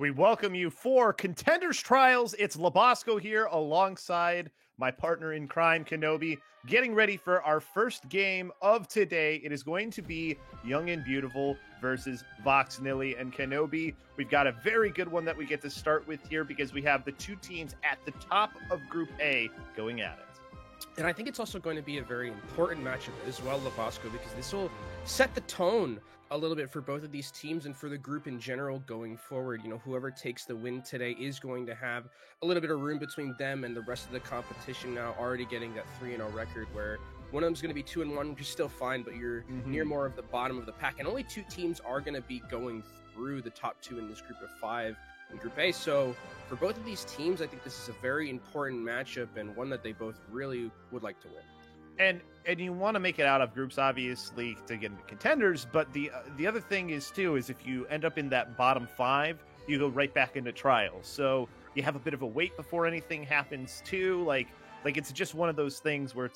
We welcome you for Contenders Trials. It's Labosco here alongside my partner in crime, Kenobi, getting ready for our first game of today. It is going to be Young and Beautiful versus Vox Nili and Kenobi. We've got a very good one that we get to start with here because we have the two teams at the top of Group A going at it. And I think it's also going to be a very important matchup as well, Labosco, because this will set the tone a little bit for both of these teams and for the group in general going forward. You know, whoever takes the win today is going to have a little bit of room between them and the rest of the competition now, already getting that 3-0 record where one of them's going to be 2-1, which is still fine, but you're near more of the bottom of the pack. And only two teams are going to be going through the top two in this group of five in Group A. So for both of these teams, I think this is a very important matchup and one that they both really would like to win. And you want to make it out of groups, obviously, to get into contenders. But the other thing is, too, is if you end up in that bottom five, you go right back into trials. So you have a bit of a wait before anything happens, too. Like it's just one of those things where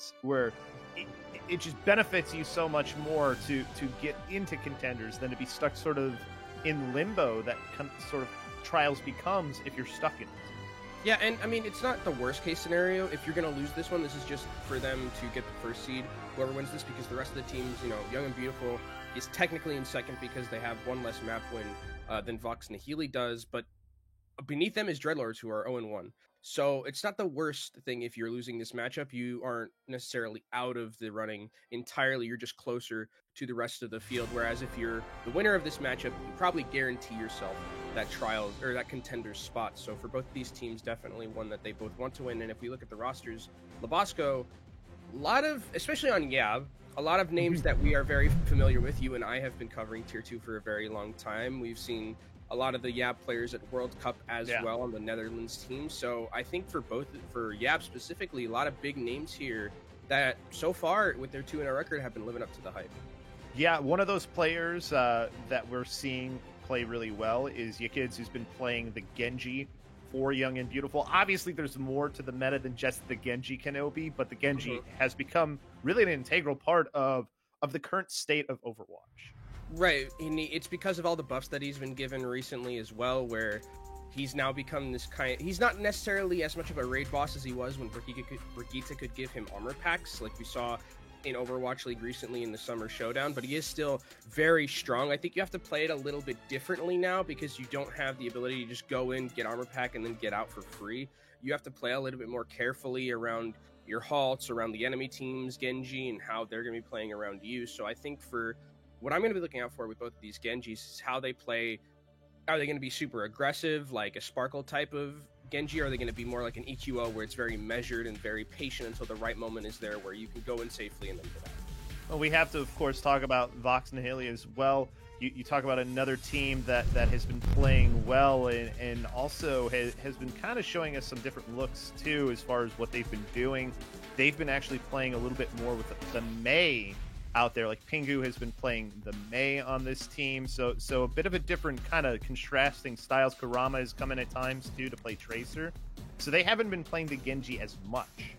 it just benefits you so much more to get into contenders than to be stuck sort of in limbo that sort of trials becomes if you're stuck in it. Yeah, and I mean, it's not the worst case scenario. If you're going to lose this one, this is just for them to get the first seed, whoever wins this, because the rest of the teams, you know, Young and Beautiful is technically in second because they have one less map win than Vox Nihili does, but beneath them is Dreadlords, who are 0-1. So it's not the worst thing if you're losing this matchup. You aren't necessarily out of the running entirely. You're just closer to the rest of the field. Whereas if you're the winner of this matchup, you probably guarantee yourself that trials or that contender's spot. So for both of these teams, definitely one that they both want to win. And if we look at the rosters, Labosco, a lot of, especially on Yab, a lot of names that we are very familiar with. You and I have been covering Tier 2 for a very long time. We've seen a lot of the Yab players at World Cup as well on the Netherlands team. So I think for Yab specifically, a lot of big names here that so far with their 2-0 record have been living up to the hype. Yeah, one of those players that we're seeing play really well is Yikids, who's been playing the Genji for Young and Beautiful. Obviously, there's more to the meta than just the Genji, Kenobi, but the Genji has become really an integral part of the current state of Overwatch. Right, and it's because of all the buffs that he's been given recently as well, where he's now become this he's not necessarily as much of a raid boss as he was when Brigitte could give him armor packs, like we saw in Overwatch League recently in the Summer Showdown, but he is still very strong. I think you have to play it a little bit differently now because you don't have the ability to just go in, get armor pack, and then get out for free. You have to play a little bit more carefully around your halts, around the enemy teams, Genji, and how they're going to be playing around you. So I think for what I'm going to be looking out for with both of these Genjis is how they play. Are they going to be super aggressive, like a Sparkle type of Genji? Or are they going to be more like an EQO, where it's very measured and very patient until the right moment is there, where you can go in safely and then get out? Well, we have to, of course, talk about Vox Nihili as well. You talk about another team that has been playing well and also has been kind of showing us some different looks, too, as far as what they've been doing. They've been actually playing a little bit more with the Mei out there. Like Pingu has been playing the Mei on this team, so a bit of a different kind of contrasting styles. Kurama is coming at times too to play Tracer, so they haven't been playing the Genji as much.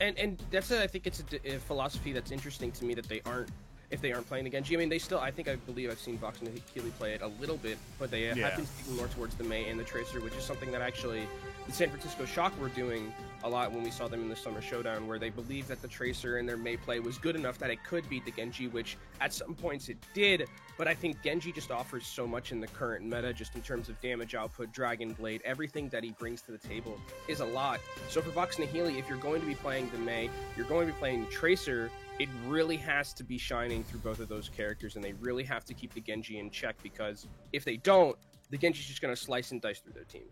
And that's I think it's a philosophy that's interesting to me, that they aren't, if they aren't playing the Genji. I mean, I believe I've seen Vox Nihili play it a little bit, but they have been sticking more towards the Mei and the Tracer, which is something that actually the San Francisco Shock were doing a lot when we saw them in the Summer Showdown, where they believed that the Tracer and their Mei play was good enough that it could beat the Genji, which at some points it did, but I think Genji just offers so much in the current meta, just in terms of damage output, Dragon Blade, everything that he brings to the table is a lot. So for Vox Nihili, if you're going to be playing the Mei, you're going to be playing the Tracer, it really has to be shining through both of those characters, and they really have to keep the Genji in check, because if they don't, the Genji's just going to slice and dice through their team.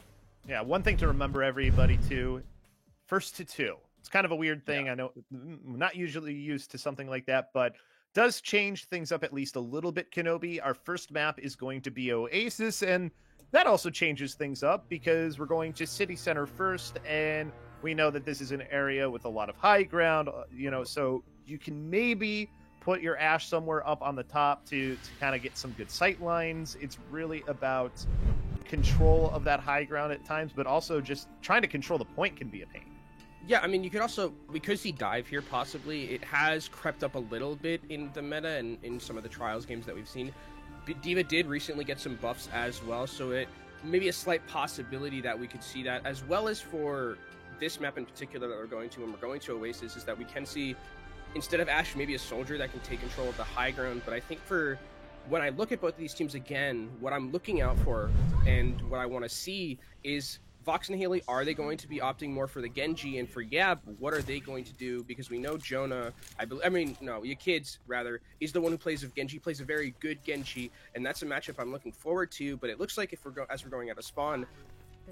Yeah, one thing to remember, everybody, too, first to two. It's kind of a weird thing. I know I'm not usually used to something like that, but does change things up at least a little bit, Kenobi. Our first map is going to be Oasis, and that also changes things up because we're going to City Center first, and we know that this is an area with a lot of high ground, so you can maybe put your Ashe somewhere up on the top to kind of get some good sight lines. It's really about control of that high ground at times, but also just trying to control the point can be a pain. Yeah, I mean, you could also, we could see dive here possibly. It has crept up a little bit in the meta and in some of the trials games that we've seen. D.Va did recently get some buffs as well, so it maybe a slight possibility that we could see that, as well as for this map in particular that we're going to when we're going to Oasis, is that we can see, instead of Ashe, maybe a soldier that can take control of the high ground. But I think for when I look at both of these teams again, what I'm looking out for and what I want to see is Vox and Healy, are they going to be opting more for the Genji? And for Yab, what are they going to do? Because we know Jonah, your kids rather, is the one who plays of Genji, plays a very good Genji, and that's a matchup I'm looking forward to. But it looks like if we're going out of spawn,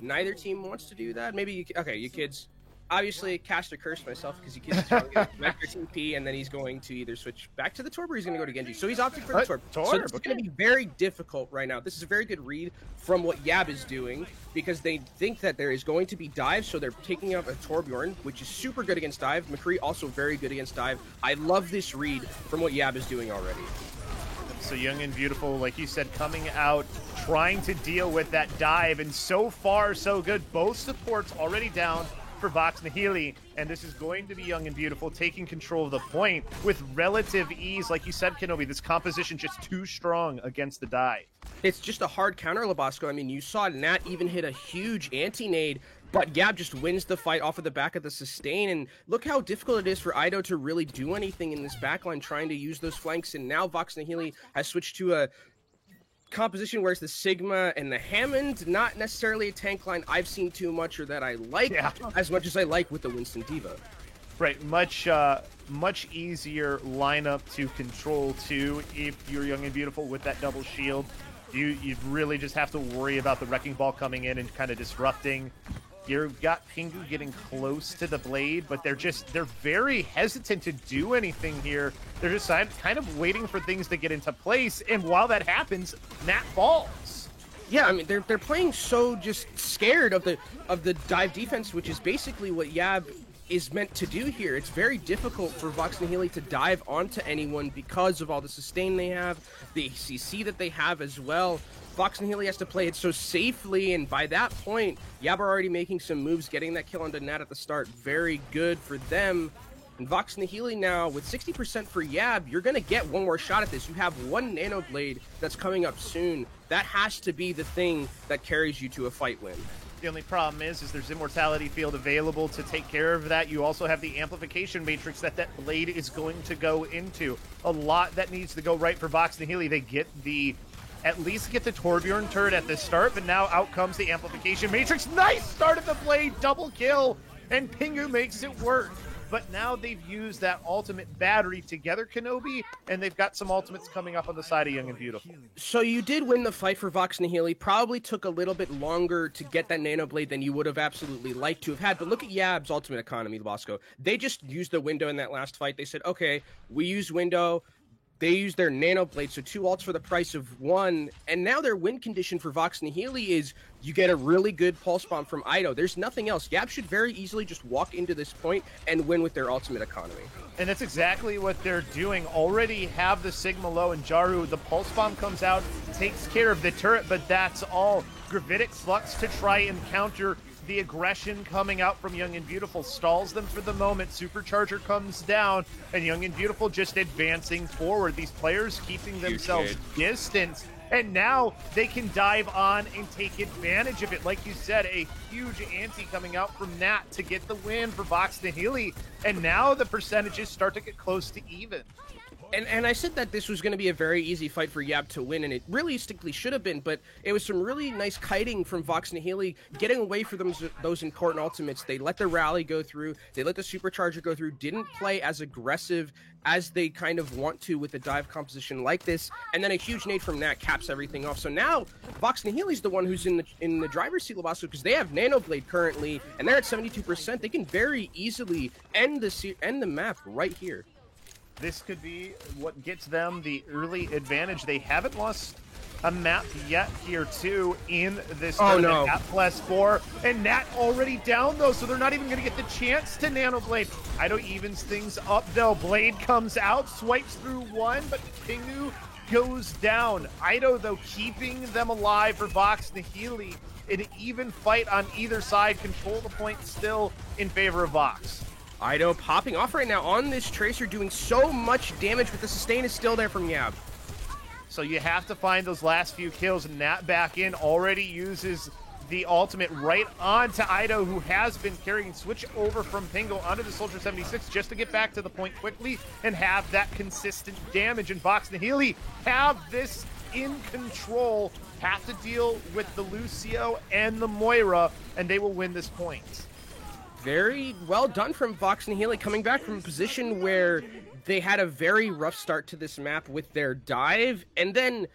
neither team wants to do that. Maybe you kids. Obviously, cast a curse myself because you kids are going to Vector TP, and then he's going to either switch back to the Torb or he's going to go to Genji. So he's opting for the Torb. So it's going to be very difficult right now. This is a very good read from what Yab is doing because they think that there is going to be dive, so they're taking up a Torbjorn, which is super good against dive. McCree also very good against dive. I love this read from what Yab is doing already. So Young and Beautiful, like you said, coming out, trying to deal with that dive, and so far, so good. Both supports already down for Vox Nihili, and this is going to be Young and Beautiful taking control of the point with relative ease. Like you said, Kenobi, this composition just too strong against the dive. It's just a hard counter, Labasco. I mean, you saw Nat even hit a huge anti-nade, but Yab just wins the fight off of the back of the sustain, and look how difficult it is for Ido to really do anything in this backline trying to use those flanks, and now Vox Nihili has switched to a composition where it's the Sigma and the Hammond, not necessarily a tank line I've seen too much or that I like as much as I like with the Winston D.Va. Right, much easier lineup to control too if you're Young and Beautiful with that double shield. You really just have to worry about the Wrecking Ball coming in and kind of disrupting. You've got Pingu getting close to the blade, but they're very hesitant to do anything here. They're just kind of waiting for things to get into place, and while that happens, Nat falls. Yeah, I mean they're playing so just scared of the dive defense, which is basically what Yab is meant to do here. It's very difficult for Vox Nihili to dive onto anyone because of all the sustain they have, the CC that they have as well. Vox Nihili has to play it so safely, and by that point, Yab are already making some moves, getting that kill onto Nat at the start. Very good for them. And Vox Nihili now, with 60% for Yab, you're going to get one more shot at this. You have one Nano Blade that's coming up soon. That has to be the thing that carries you to a fight win. The only problem is there's Immortality Field available to take care of that. You also have the Amplification Matrix that Blade is going to go into. A lot that needs to go right for Vox Nihili. They at least get the Torbjorn turret at the start, but now out comes the Amplification Matrix. Nice start of the Blade, double kill, and Pingu makes it work. But now they've used that ultimate battery together, Kenobi, and they've got some ultimates coming up on the side of Young and Beautiful. So you did win the fight for Vox Nihili. Probably took a little bit longer to get that Nano Blade than you would have absolutely liked to have had. But look at Yab's ultimate economy, Bosco. They just used the window in that last fight. They said, okay, we use window. They used their Nano Blade, so 2 ults for the price of 1. And now their win condition for Vox Nihili is you get a really good Pulse Bomb from Ido. There's nothing else. Yab should very easily just walk into this point and win with their ultimate economy. And that's exactly what they're doing. Already have the Sigma low and Jaru. The Pulse Bomb comes out, takes care of the turret, but that's all. Gravitic Flux to try and counter the aggression coming out from Young and Beautiful, stalls them for the moment. Supercharger comes down, and Young and Beautiful just advancing forward. These players keeping themselves distant, and now they can dive on and take advantage of it. Like you said, a huge ante coming out from Nat to get the win for Vox Nihili, and now the percentages start to get close to even. And I said that this was going to be a very easy fight for Yab to win, and it realistically should have been, but it was some really nice kiting from Vox Nihili, getting away from those important ultimates. They let the rally go through, they let the supercharger go through, didn't play as aggressive as they kind of want to with a dive composition like this, and then a huge nade from Nat caps everything off. So now Vox Nihili's the one who's in the driver's seat, Labasso, because they have Nano Blade currently, and they're at 72%. They can very easily end the map right here. This could be what gets them the early advantage. They haven't lost a map yet here, too, in this tournament at +4. And Nat already down, though, so they're not even going to get the chance to Nano Blade. Ido evens things up, though. Blade comes out, swipes through one, but Pingu goes down. Ido, though, keeping them alive for Vox Nihili. An even fight on either side. Control the point still in favor of Vox. Ido popping off right now on this Tracer, doing so much damage, but the sustain is still there from Yab. So you have to find those last few kills, and Nat back in already uses the ultimate right onto Ido, who has been carrying. Switch over from Pingo onto the Soldier 76 just to get back to the point quickly and have that consistent damage. And Vox Nihili have this in control, have to deal with the Lucio and the Moira, and they will win this point. Very well done from Vox Nihili, coming back from a position where they had a very rough start to this map with their dive, and then,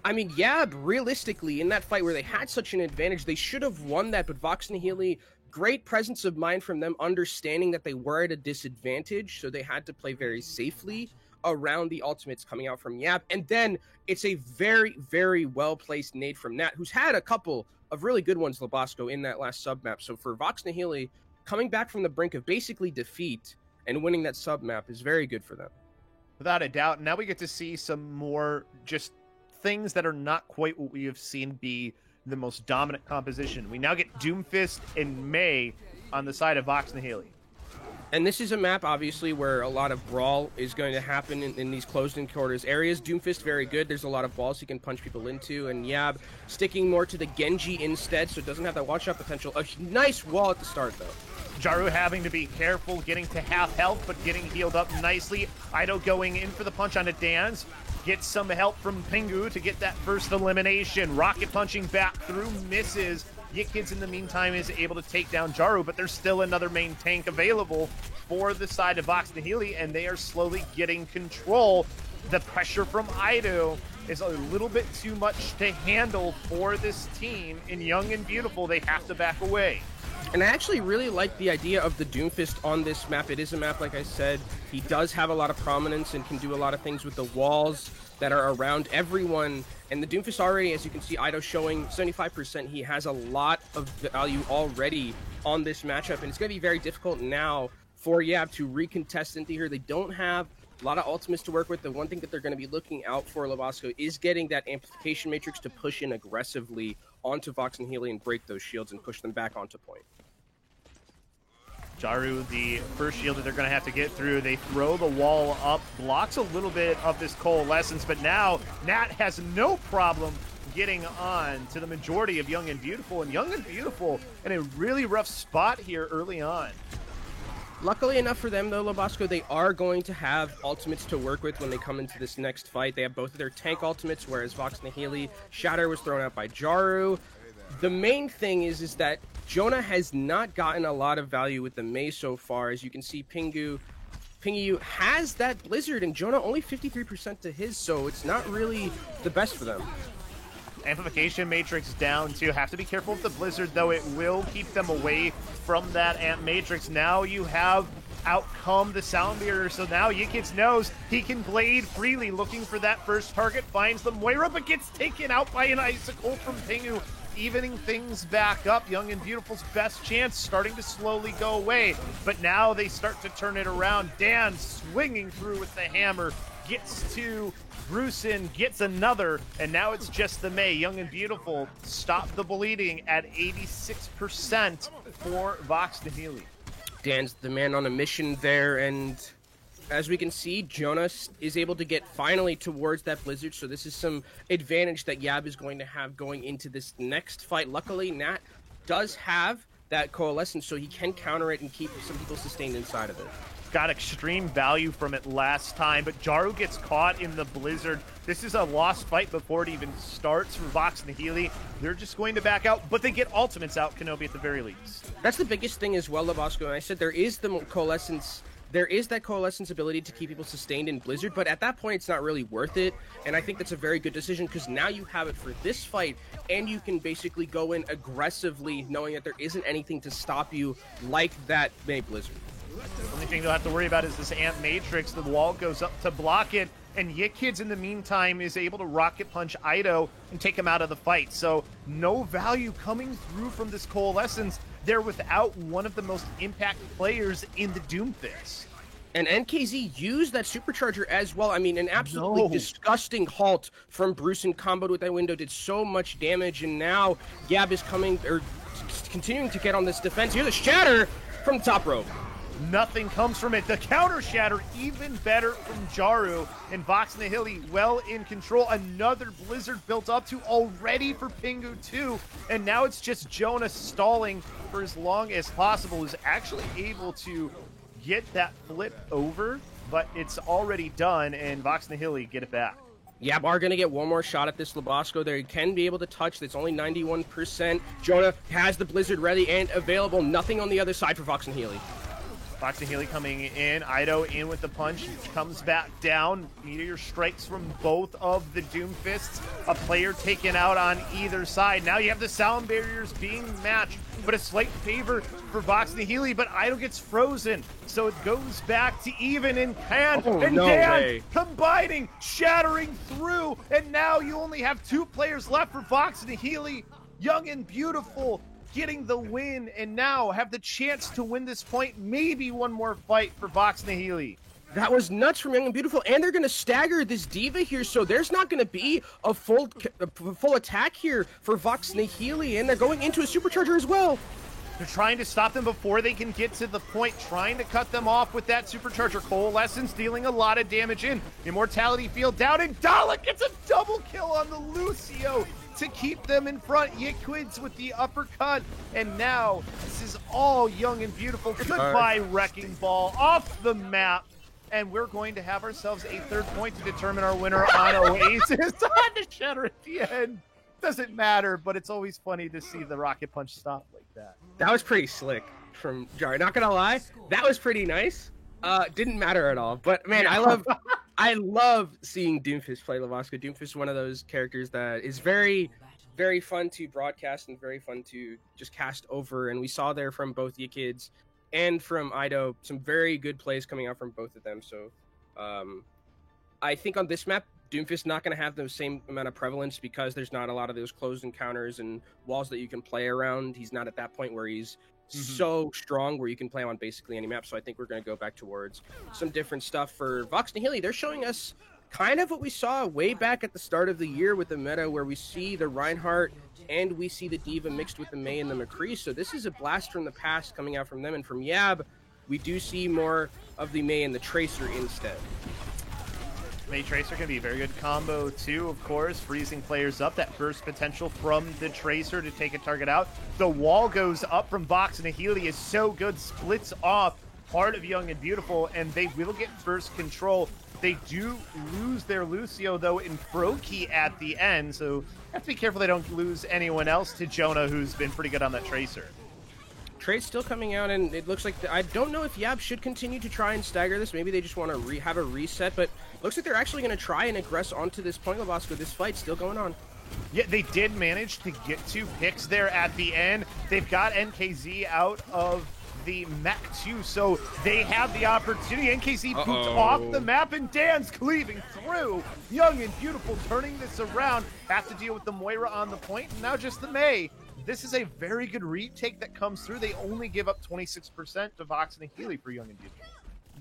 I mean, Yab, realistically, in that fight where they had such an advantage, they should have won that, but Vox Nihili, great presence of mind from them, understanding that they were at a disadvantage, so they had to play very safely around the ultimates coming out from Yab, and then it's a very, very well-placed nade from Nat, who's had a couple of really good ones, Labasco, in that last sub-map, so for Vox Nihili, coming back from the brink of basically defeat and winning that sub-map is very good for them. Without a doubt. Now we get to see some more just things that are not quite what we have seen be the most dominant composition. We now get Doomfist and Mei on the side of Vox Nihili. And this is a map, obviously, where a lot of brawl is going to happen in these closed-in quarters areas. Doomfist, very good. There's a lot of walls he can punch people into. And Yab sticking more to the Genji instead, so it doesn't have that one-shot potential. A nice wall at the start, though. Jaru having to be careful, getting to half health, but getting healed up nicely. Ido going in for the punch on a Dan's. Gets some help from Pingu to get that first elimination. Rocket punching back through, misses. Yikids in the meantime is able to take down Jaru, but there's still another main tank available for the side of Vox Nihili, and they are slowly getting control. The pressure from Ido is a little bit too much to handle for this team. In Young and Beautiful, they have to back away. And I actually really like the idea of the Doomfist on this map. It is a map, like I said, he does have a lot of prominence and can do a lot of things with the walls that are around everyone. And the Doomfist already, as you can see, Ido showing 75%. He has a lot of value already on this matchup. And it's going to be very difficult now for Yab to recontest into here. They don't have a lot of ultimates to work with. The one thing that they're going to be looking out for, Labasco, is getting that amplification matrix to push in aggressively onto Vox Nihili and break those shields and push them back onto point. Jaru, the first shield that they're going to have to get through. They throw the wall up, blocks a little bit of this coalescence, but now Nat has no problem getting on to the majority of Young and Beautiful, and Young and Beautiful in a really rough spot here early on. Luckily enough for them, though, Labasco, they are going to have ultimates to work with when they come into this next fight. They have both of their tank ultimates, whereas Vox Nihili, Shatter was thrown out by Jaru. The main thing is that Jonah has not gotten a lot of value with the Mei so far. As you can see, Pingu has that Blizzard, and Jonah only 53% to his, so it's not really the best for them. Amplification matrix down too. Have to be careful with the Blizzard, though. It will keep them away from that amp matrix. Now you have outcome the Sound Mirror, so now Yikids knows he can blade freely, looking for that first target, finds the Moira, but gets taken out by an Icicle from Pingu, evening things back up. Young and Beautiful's best chance starting to slowly go away, but now they start to turn it around. Dan swinging through with the hammer, gets to Brusin, gets another, and now it's just the Mei. Young and Beautiful stop the bleeding at 86% for Vox Nihili. Dan's the man on a mission there, and as we can see, Jonas is able to get finally towards that Blizzard, so this is some advantage that Yab is going to have going into this next fight. Luckily, Nat does have that Coalescence, so he can counter it and keep some people sustained inside of it. Got extreme value from it last time, but Jaru gets caught in the Blizzard. This is a lost fight before it even starts for Vox Nihili. They're just going to back out, but they get ultimates out, Kenobi, at the very least. That's the biggest thing as well, Labasco, and I said there is the Coalescence. There is that Coalescence ability to keep people sustained in Blizzard, but at that point, it's not really worth it, and I think that's a very good decision, because now you have it for this fight, and you can basically go in aggressively, knowing that there isn't anything to stop you like that Mei Blizzard. The only thing they'll have to worry about is this Amp Matrix. The wall goes up to block it, and Yikids in the meantime is able to rocket punch Ido and take him out of the fight. So no value coming through from this Coalescence. They're without one of the most impact players in the Doomfist. And NKZ used that supercharger as well. I mean, an absolutely disgusting halt from Bruce and comboed with that window did so much damage, and now Gab is coming, or continuing to get on this defense. Here's a Shatter from top rope. Nothing comes from it. The counter shatter, even better from Jaru. And Vox Nihili well in control. Another Blizzard built up to already for Pingu too. And now it's just Jonah stalling for as long as possible. Is actually able to get that flip over, but it's already done, and Vox Nihili get it back. Yab are going to get one more shot at this Lobosco. They can be able to touch. It's only 91%. Jonah has the Blizzard ready and available. Nothing on the other side for Vox Nihili. Vox Nihili coming in. Ido in with the punch. Comes back down. Meteor strikes from both of the Doomfists. A player taken out on either side. Now you have the sound barriers being matched, but a slight favor for Vox Nihili, but Ido gets frozen. So it goes back to even in Can. And no Dan way. combining, shattering through. And now you only have 2 players left for Vox Nihili. Young and Beautiful getting the win, and now have the chance to win this point. Maybe one more fight for Vox Nihili. That was nuts from Young and Beautiful, and they're going to stagger this D.Va here, so there's not going to be a full attack here for Vox Nihili, and they're going into a supercharger as well. They're trying to stop them before they can get to the point, trying to cut them off with that supercharger. Coalescence dealing a lot of damage in. Immortality Field down, and Dalek gets a double kill on the Lucio to keep them in front. Yiquids with the uppercut, and now this is all Young and Beautiful. Goodbye, Wrecking Ball, off the map. And we're going to have ourselves a 3rd point to determine our winner on Oasis. On the shatter at the end. Doesn't matter, but it's always funny to see the rocket punch stop like that. That was pretty slick from Jar. Not gonna lie, that was pretty nice. Didn't matter at all. But man, I love seeing Doomfist play Lobosco. Doomfist is one of those characters that is very, very fun to broadcast and very fun to just cast over. And we saw there from both Yikids and from Ido some very good plays coming out from both of them. So I think on this map, Doomfist not going to have the same amount of prevalence because there's not a lot of those closed encounters and walls that you can play around. He's not at that point where he's so strong where you can play on basically any map. So I think we're going to go back towards some different stuff for Vox Nihili. They're showing us kind of what we saw way back at the start of the year with the meta, where we see the Reinhardt and we see the D.Va mixed with the Mei and the McCree. So this is a blast from the past coming out from them. And from Yab, we do see more of the Mei and the Tracer instead. Mei Tracer can be a very good combo too, of course, freezing players up. That burst potential from the Tracer to take a target out. The wall goes up from Vox Nihili is so good, splits off part of Young and Beautiful, and they will get first control. They do lose their Lucio, though, in Froakie at the end, so have to be careful they don't lose anyone else to Jonah, who's been pretty good on that Tracer. Trade's still coming out, and it looks like I don't know if Yab should continue to try and stagger this. Maybe they just want to have a reset, but looks like they're actually going to try and aggress onto this point, Lobosco. This fight's still going on. Yeah, they did manage to get 2 picks there at the end. They've got NKZ out of the mech too, so they have the opportunity. NKZ booped off the map, and Dan's cleaving through. Young and Beautiful turning this around. Have to deal with the Moira on the point, and now just the Mei. This is a very good retake that comes through. They only give up 26% to Vox Nihili for Young and Beautiful.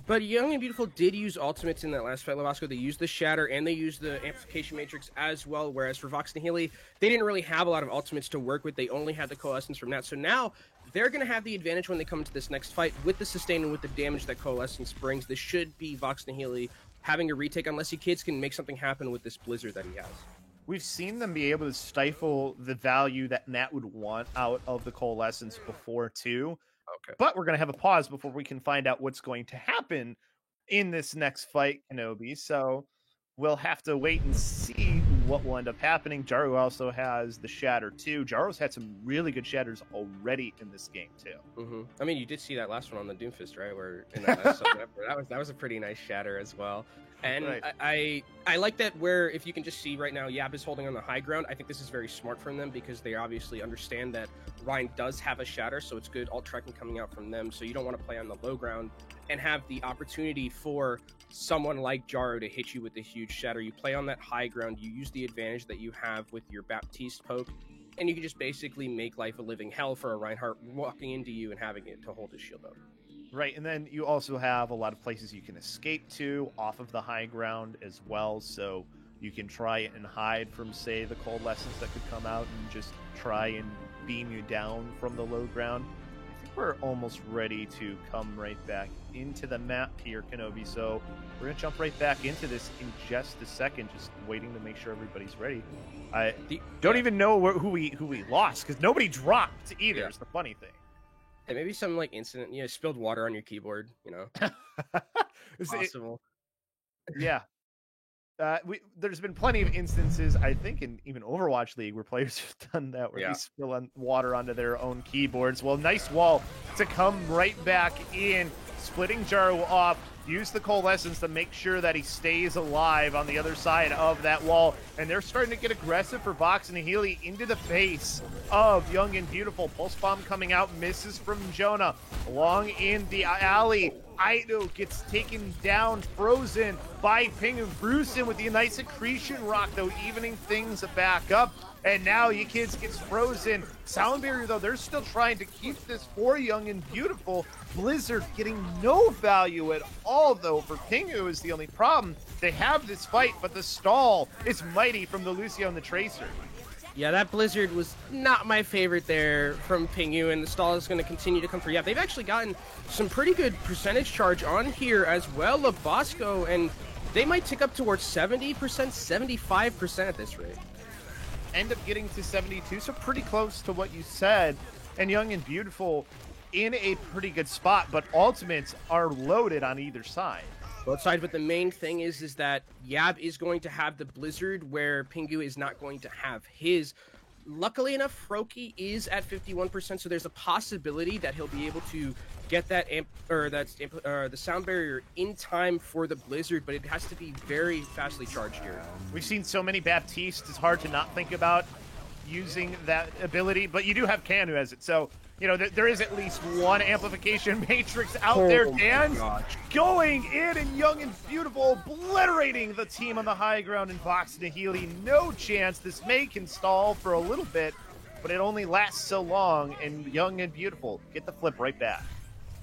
But Young and Beautiful did use ultimates in that last fight, Lobosco. They used the Shatter and they used the Amplification Matrix as well, whereas for Vox Nihili, they didn't really have a lot of ultimates to work with. They only had the Coalescence from that. So now they're going to have the advantage when they come into this next fight with the sustain and with the damage that Coalescence brings. This should be Vox Nihili having a retake unless you kids can make something happen with this Blizzard that he has. We've seen them be able to stifle the value that Nat would want out of the Coalescence before, too. Okay. But we're going to have a pause before we can find out what's going to happen in this next fight, Kenobi. So we'll have to wait and see what will end up happening. Jaru also has the Shatter, too. Jaru's had some really good Shatters already in this game, too. I mean, you did see that last one on the Doomfist, right? Where in that last that was a pretty nice Shatter as well. And right. I like that where if you can just see right now, Yab is holding on the high ground. I think this is very smart from them because they obviously understand that Ryan does have a Shatter, so it's good alt tracking coming out from them. So you don't want to play on the low ground and have the opportunity for someone like Jaru to hit you with a huge Shatter. You play on that high ground, you use the advantage that you have with your Baptiste poke, and you can just basically make life a living hell for a Reinhardt walking into you and having it to hold his shield up. Right, and then you also have a lot of places you can escape to off of the high ground as well, so you can try and hide from, say, the Coalescence that could come out and just try and beam you down from the low ground. I think we're almost ready to come right back into the map here, Kenobi. So we're going to jump right back into this in just a second, just waiting to make sure everybody's ready. I don't even know who we lost, because nobody dropped either. It's the funny thing. And maybe some like incident, spilled water on your keyboard, Is possible. Yeah. There's been plenty of instances, I think, in even Overwatch League where players have done that, where they spill water onto their own keyboards. Well, nice wall to come right back in, splitting Jaru off. Use the Coalescence to make sure that he stays alive on the other side of that wall. And they're starting to get aggressive for Vox and Healy into the face of Young and Beautiful. Pulse Bomb coming out, misses from Jonah. Along in the alley, Aido gets taken down, frozen by Pingu. Brucin with the nice accretion rock, though, evening things back up. And now you kids gets frozen. Sound Barrier, though, they're still trying to keep this for Young and Beautiful. Blizzard getting no value at all, though, for Pingu is the only problem. They have this fight, but the stall is mighty from the Lucio and the Tracer. Yeah, that Blizzard was not my favorite there from Pingu, and the stall is going to continue to come through. Yeah, they've actually gotten some pretty good percentage charge on here as well, Labasco, and they might tick up towards 70%, 75% at this rate. End up getting to 72, so pretty close to what you said. And Young and Beautiful in a pretty good spot, but ultimates are loaded on either side. Both sides, but the main thing is that Yab is going to have the Blizzard where Pingu is not going to have his. Luckily enough, Froakie is at 51%, so there's a possibility that he'll be able to get that the Sound Barrier in time for the Blizzard, but it has to be very fastly charged here. We've seen so many Baptiste, it's hard to not think about using that ability, but you do have Can who has it, so there is at least one amplification matrix out there. Dan's going in, and Young and Beautiful obliterating the team on the high ground, and Vox and Healy, no chance. This may can stall for a little bit, but it only lasts so long, and Young and Beautiful get the flip right back.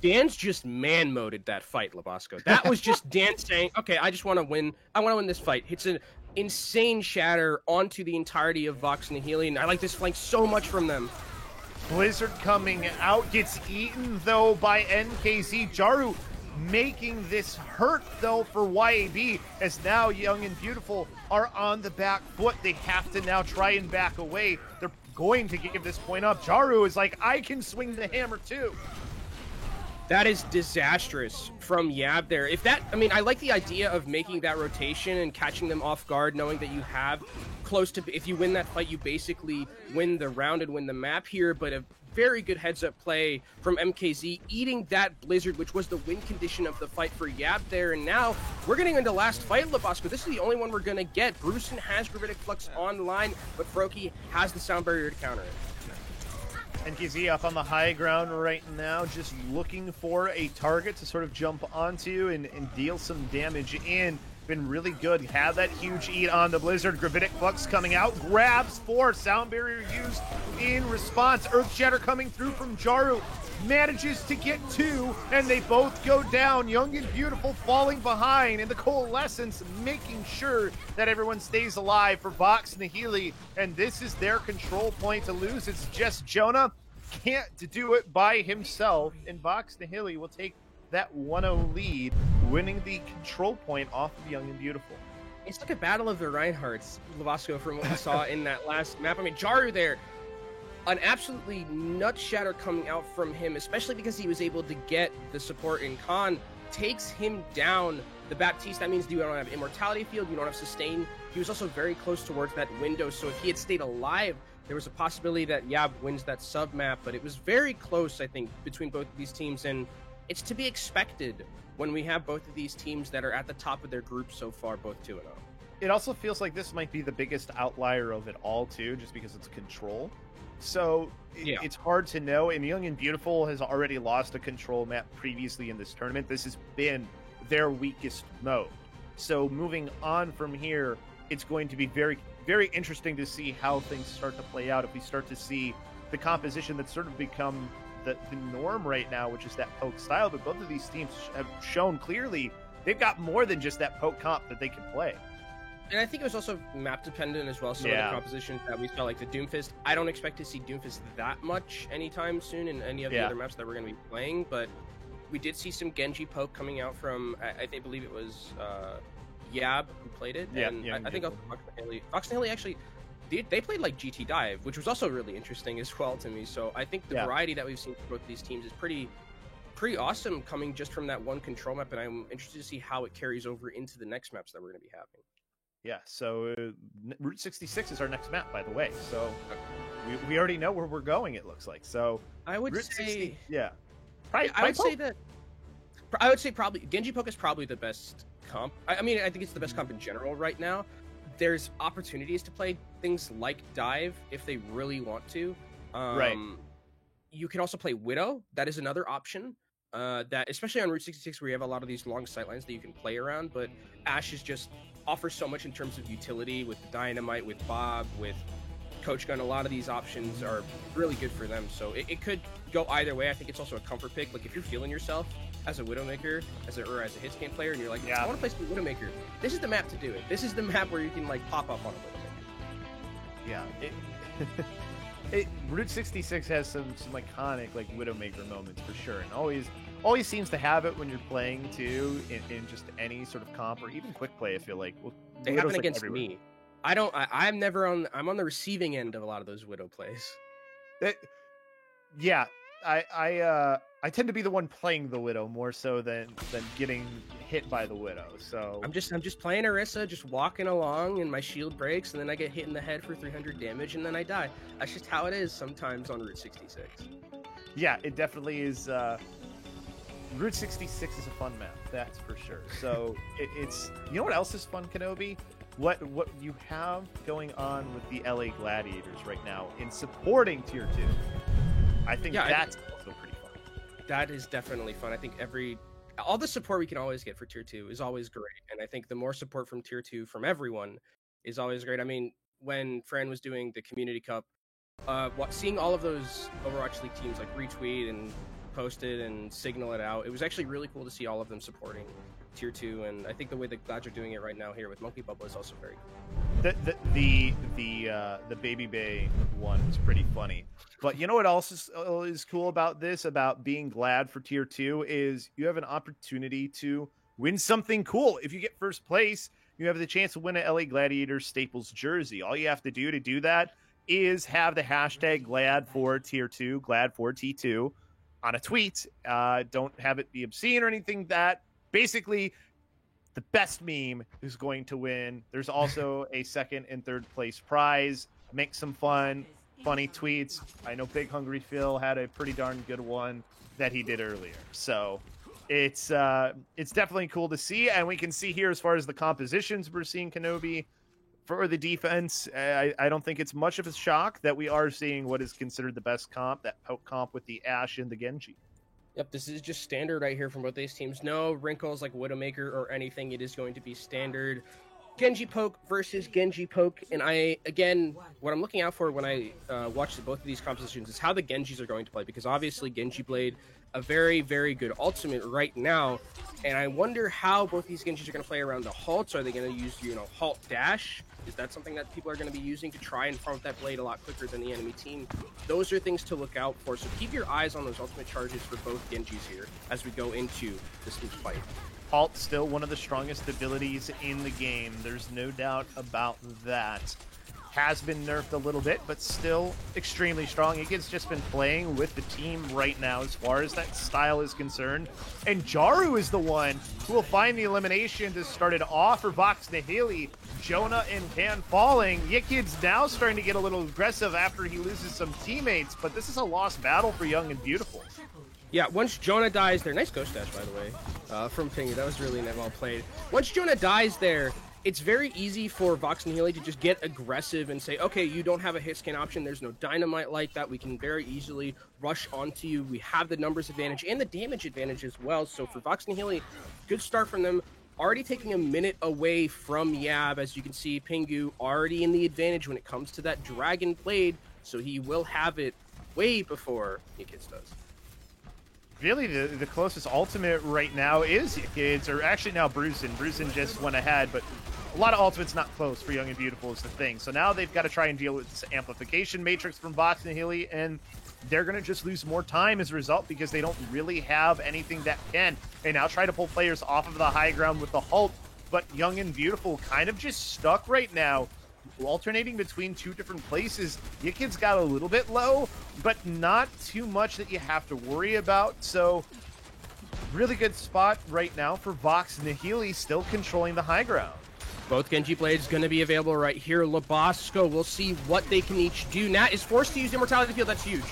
Dan's just man-moded that fight, Labasco. That was just Dan saying, okay, I just want to win. I want to win this fight. Hits an insane shatter onto the entirety of Vox and Healy, and I like this flank so much from them. Blizzard coming out, gets eaten, though, by NKZ. Jaru making this hurt, though, for YAB, as now Young and Beautiful are on the back foot. They have to now try and back away. They're going to give this point up. Jaru is like, I can swing the hammer, too. That is disastrous from Yab there. I like the idea of making that rotation and catching them off guard, knowing that you have close to, if you win that fight, you basically win the round and win the map here, but a very good heads-up play from MKZ, eating that Blizzard, which was the win condition of the fight for Yab there, and now we're getting into last fight, Labasco. This is the only one we're going to get. Brucin has Gravitic Flux on the line, but Froakie has the Sound Barrier to counter it. NKZ up on the high ground right now, just looking for a target to sort of jump onto and deal some damage in. Been really good. Have that huge eat on the Blizzard. Gravitic Flux coming out. Grabs 4. Sound Barrier used in response. Earth Shatter coming through from Jaru. Manages to get 2, and they both go down. Young and Beautiful falling behind, and the Coalescence making sure that everyone stays alive for Vox and Healy. And this is their control point to lose. It's just Jonah can't do it by himself, and Vox and Healy will take that 1-0 lead, winning the control point off of Young and Beautiful. It's like a battle of the Reinhardts, Labasco, from what we saw in that last map. I mean, Jaru there, an absolutely nut shatter coming out from him, especially because he was able to get the support in Khan, takes him down. The Baptiste, that means you don't have Immortality Field, you don't have Sustain. He was also very close towards that window, so if he had stayed alive, there was a possibility that Yab wins that sub-map, but it was very close, I think, between both of these teams, and it's to be expected when we have both of these teams that are at the top of their group so far, both 2-0. It also feels like this might be the biggest outlier of it all, too, just because it's control. So it's hard to know, and Young and Beautiful has already lost a control map previously in this tournament. This has been their weakest mode. So moving on from here, it's going to be very, very interesting to see how things start to play out. If we start to see the composition that's sort of become the norm right now, which is that poke style, but both of these teams have shown clearly they've got more than just that poke comp that they can play. And I think it was also map dependent as well. Some of the compositions that we saw, like the Doomfist, I don't expect to see Doomfist that much anytime soon in any of the other maps that we're going to be playing. But we did see some Genji poke coming out from, I believe it was Yab who played it. Yeah, and I think Fox and Haley actually, they played like GT Dive, which was also really interesting as well to me. So I think the variety that we've seen from both of these teams is pretty awesome coming just from that one control map, and I'm interested to see how it carries over into the next maps that we're going to be having. Yeah, so Route 66 is our next map, by the way. So we already know where we're going, it looks like. So I would Route say... 60, yeah. I would say probably Genji Poke is probably the best comp. I mean, I think it's the best comp in general right now. There's opportunities to play things like Dive if they really want to. Right. You can also play Widow. That is another option. That especially on Route 66 where you have a lot of these long sightlines that you can play around, but Ashe is just offers so much in terms of utility with the Dynamite, with Bob, with Coach Gun. A lot of these options are really good for them, so it could go either way. I think it's also a comfort pick. Like if you're feeling yourself as a Widowmaker, as a hitscan player, and you're like, I want to play some Widowmaker, this is the map to do it. This is the map where you can like pop up on a Widowmaker. Yeah, Route 66 has some iconic like Widowmaker moments for sure, and always seems to have it when you're playing too in just any sort of comp or even quick play. I feel like they happen against me. I'm on the receiving end of a lot of those Widow plays. I tend to be the one playing the Widow more so than getting hit by the Widow. So I'm just playing Orisa, just walking along, and my shield breaks, and then I get hit in the head for 300 damage, and then I die. That's just how it is sometimes on Route 66. Yeah, it definitely is. Route 66 is a fun map, that's for sure. So it's you know what else is fun, Kenobi? What you have going on with the LA Gladiators right now in supporting Tier 2. I think that's also pretty fun. That is definitely fun. I think all the support we can always get for Tier 2 is always great, and I think the more support from Tier 2 from everyone is always great. I mean, when Fran was doing the Community Cup, seeing all of those Overwatch League teams like retweet and post it and signal it out, it was actually really cool to see all of them supporting Tier 2, and I think the way the Glads are doing it right now here with Monkey Bubble is also very cool. The Baby Bay one was pretty funny. But you know what else is cool about this, about being glad for Tier 2, is you have an opportunity to win something cool. If you get first place, you have the chance to win a LA Gladiators Staples jersey. All you have to do that is have the hashtag glad for Tier 2, glad for T2 on a tweet. Don't have it be obscene or anything. That basically the best meme is going to win. There's also a second and third place prize. Make some funny tweets. I know Big Hungry Phil had a pretty darn good one that he did earlier. So it's definitely cool to see. And we can see here, as far as the compositions we're seeing, Kenobi, for the defense, I don't think it's much of a shock that we are seeing what is considered the best comp, that poke comp with the Ashe and the Genji. Yep, this is just standard right here from both these teams. No wrinkles like Widowmaker or anything. It is going to be standard Genji Poke versus Genji Poke. And what I'm looking out for when I watch both of these compositions is how the Genjis are going to play, because obviously Genji Blade, a very, very good ultimate right now. And I wonder how both these Genjis are going to play around the halts. Are they going to use, halt dash? Is that something that people are going to be using to try and farm that blade a lot quicker than the enemy team? Those are things to look out for. So keep your eyes on those ultimate charges for both Genjis here as we go into this team's fight. Halt still one of the strongest abilities in the game. There's no doubt about that. Has been nerfed a little bit, but still extremely strong. Iggy's just been playing with the team right now as far as that style is concerned. And Jaru is the one who will find the elimination to start it off for Vox Nihili. Jonah and Pan falling. Yikid's now starting to get a little aggressive after he loses some teammates, but this is a lost battle for Young and Beautiful. Yeah, once Jonah dies there, nice ghost dash, by the way, from Pingy. That was really well played. Once Jonah dies there, it's very easy for Vox Nihili to just get aggressive and say, okay, you don't have a hit scan option. There's no dynamite like that. We can very easily rush onto you. We have the numbers advantage and the damage advantage as well. So for Vox Nihili, good start from them. Already taking a minute away from Yab. As you can see, Pingu already in the advantage when it comes to that Dragon Blade. So he will have it way before Yikids does. Really, the closest ultimate right now is Yikids, or actually now Bruisin. Bruisin just went ahead, but a lot of ultimates not close for Young and Beautiful is the thing. So now they've got to try and deal with this amplification matrix from Vox Nihili, and they're going to just lose more time as a result because they don't really have anything that can. They now try to pull players off of the high ground with the halt, but Young and Beautiful kind of just stuck right now, alternating between two different places. Yikid's got a little bit low, but not too much that you have to worry about. So really good spot right now for Vox Nihili, still controlling the high ground. Both Genji Blades going to be available right here. Lobosco, we'll see what they can each do. Nat is forced to use Immortality Field. That's huge.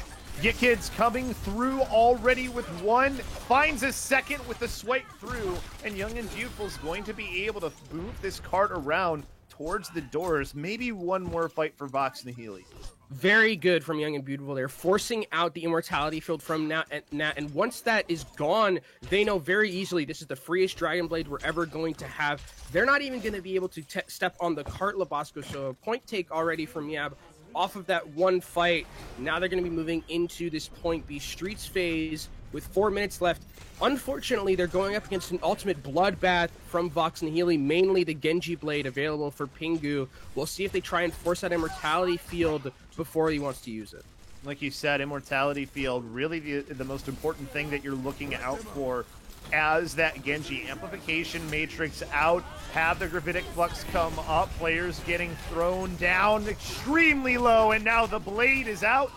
Yikid's coming through already with one, finds a second with the swipe through, and Young and Beautiful's going to be able to move this cart around towards the doors. Maybe one more fight for Vox Nihili. Very good from Young and Beautiful. They're forcing out the Immortality Field from Nat, and once that is gone, they know very easily this is the freest Dragon Blade we're ever going to have. They're not even going to be able to step on the cart, Lobosco, so a point take already from Yab off of that one fight. Now they're going to be moving into this Point B Streets phase with 4 minutes left. Unfortunately, they're going up against an ultimate bloodbath from Vox Nihili, mainly the Genji Blade available for Pingu. We'll see if they try and force that Immortality Field before he wants to use it. Like you said, Immortality Field, really the most important thing that you're looking out for as that Genji amplification matrix out, have the Gravitic Flux come up, players getting thrown down extremely low, and now the Blade is out.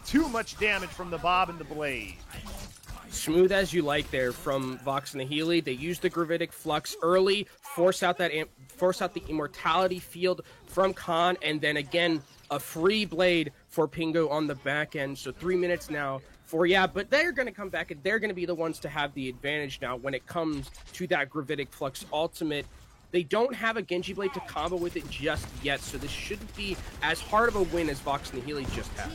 Too much damage from the Bob and the Blade. Smooth as you like there from Vox Nihili. They use the Gravitic Flux early, force out the Immortality Field from Khan, and then again a free Blade for Pingu on the back end. So 3 minutes now for but they're going to come back and they're going to be the ones to have the advantage now when it comes to that Gravitic Flux ultimate. They don't have a Genji Blade to combo with it just yet, so this shouldn't be as hard of a win as Vox Nihili just had.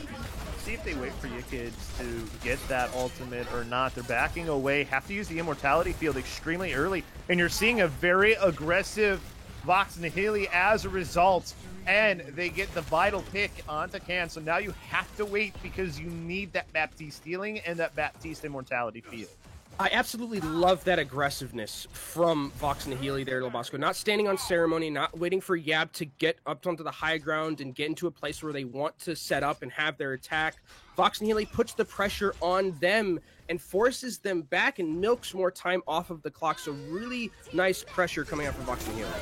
See if they wait for Yikids to get that ultimate or not. They're backing away, have to use the Immortality Field extremely early, and you're seeing a very aggressive Vox Nihili as a result, and they get the vital pick onto Can. So now you have to wait because you need that Baptiste healing and that Baptiste Immortality Field. I absolutely love that aggressiveness from Vox Nihili there, Lobosco. Not standing on ceremony, not waiting for Yab to get up onto the high ground and get into a place where they want to set up and have their attack. Vox Nihili puts the pressure on them and forces them back and milks more time off of the clock. So really nice pressure coming out from Vox Nihili.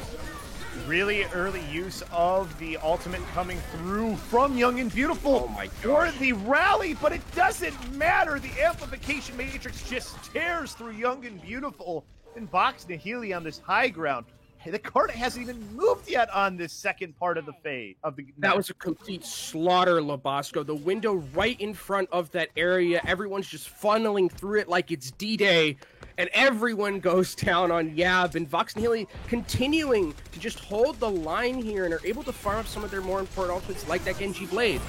Really early use of the ultimate coming through from Young and Beautiful for the rally, but it doesn't matter. The amplification matrix just tears through Young and Beautiful, and Vox Nihili on this high ground. Hey, the cart hasn't even moved yet on this second part of the phase of the. That was a complete slaughter, Lobosco. The window right in front of that area, everyone's just funneling through it like it's D-Day. And everyone goes down on Yab, and Vox Nihili continuing to just hold the line here and are able to farm up some of their more important ultimates like that Genji Blade.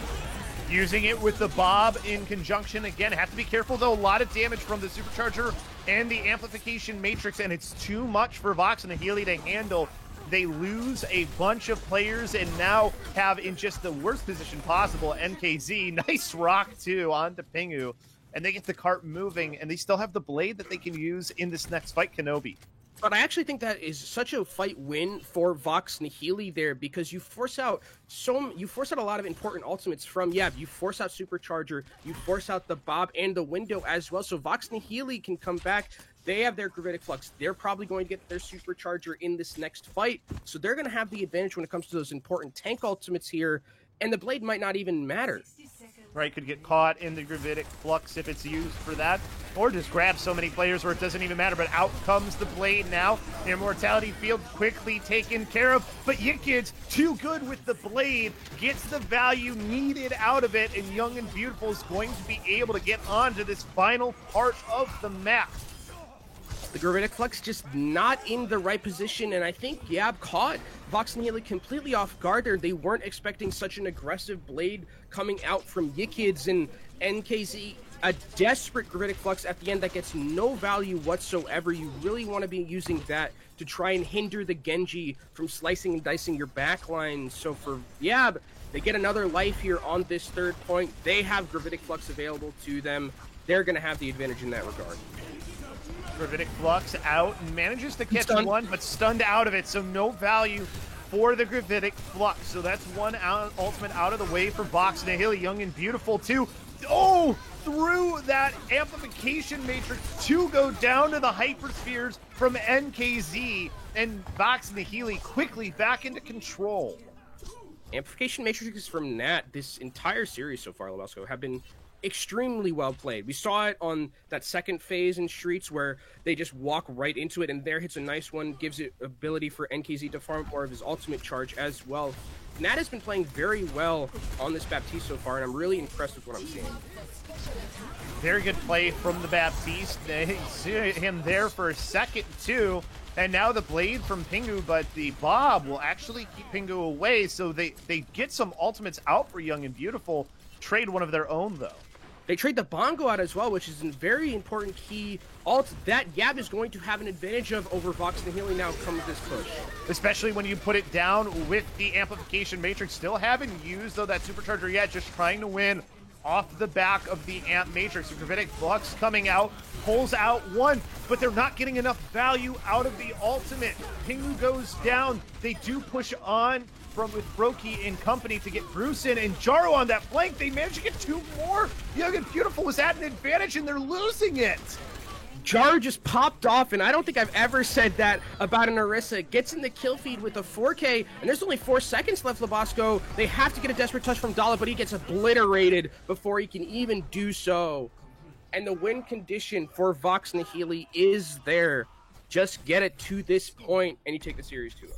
Using it with the Bob in conjunction. Again, have to be careful though. A lot of damage from the Supercharger and the Amplification Matrix, and it's too much for Vox Nihili to handle. They lose a bunch of players and now have in just the worst position possible NKZ. Nice rock too onto Pingu. And they get the cart moving, and they still have the Blade that they can use in this next fight, Kenobi. But I actually think that is such a fight win for Vox Nihili there, because you force out a lot of important ultimates from Yab. You force out Supercharger, you force out the Bob and the window as well. So Vox Nihili can come back. They have their Gravitic Flux. They're probably going to get their Supercharger in this next fight. So they're going to have the advantage when it comes to those important tank ultimates here. And the Blade might not even matter. Right, could get caught in the Gravitic Flux if it's used for that, or just grab so many players where it doesn't even matter, but out comes the Blade now. The Immortality Field quickly taken care of, but Yikid's too good with the Blade, gets the value needed out of it, and Young and Beautiful is going to be able to get onto this final part of the map. The Gravitic Flux just not in the right position, and I think Yab caught Vox Nihili completely off guard there. They weren't expecting such an aggressive Blade coming out from Yikids, and NKZ, a desperate Gravitic Flux at the end that gets no value whatsoever. You really want to be using that to try and hinder the Genji from slicing and dicing your backline. So for Yab, they get another life here on this third point. They have Gravitic Flux available to them. They're going to have the advantage in that regard. Gravitic Flux out and manages to catch one, but stunned out of it, so no value for the Gravitic Flux. So that's one ultimate out of the way for Vox Nihili. Young and Beautiful too. Oh, through that amplification matrix to go down to the hyperspheres from NKZ, and Vox Nihili quickly back into control. Amplification matrices from Nat this entire series so far, Lebowski, have been extremely well played. We saw it on that second phase in Streets where they just walk right into it, and there hits a nice one, gives it ability for NKZ to farm more of his ultimate charge as well. Nat has been playing very well on this Baptiste so far, and I'm really impressed with what I'm seeing. Very good play from the Baptiste. They see him there for a second too. And now the blade from Pingu, but the Bob will actually keep Pingu away, so they get some ultimates out for Young and Beautiful. Trade one of their own, though. They trade the Bongo out as well, which is a very important key ult that Yab is going to have an advantage of over Vox Nihili now comes this push. Especially when you put it down with the Amplification Matrix. Still haven't used, though, that Supercharger yet, just trying to win off the back of the Amp Matrix. The Gravitic Flux coming out, pulls out one, but they're not getting enough value out of the ultimate. Pingu goes down. They do push on with Brokey and company to get Bruce in, and Jaro on that flank. They managed to get two more. Young and Beautiful was at an advantage, and they're losing it. Jar just popped off, and I don't think I've ever said that about an Orisa. Gets in the kill feed with a 4K, and there's only 4 seconds left, Lebowski. They have to get a desperate touch from Dala, but he gets obliterated before he can even do so. And the win condition for Vox Nihili is there. Just get it to this point, and you take the series 2-0.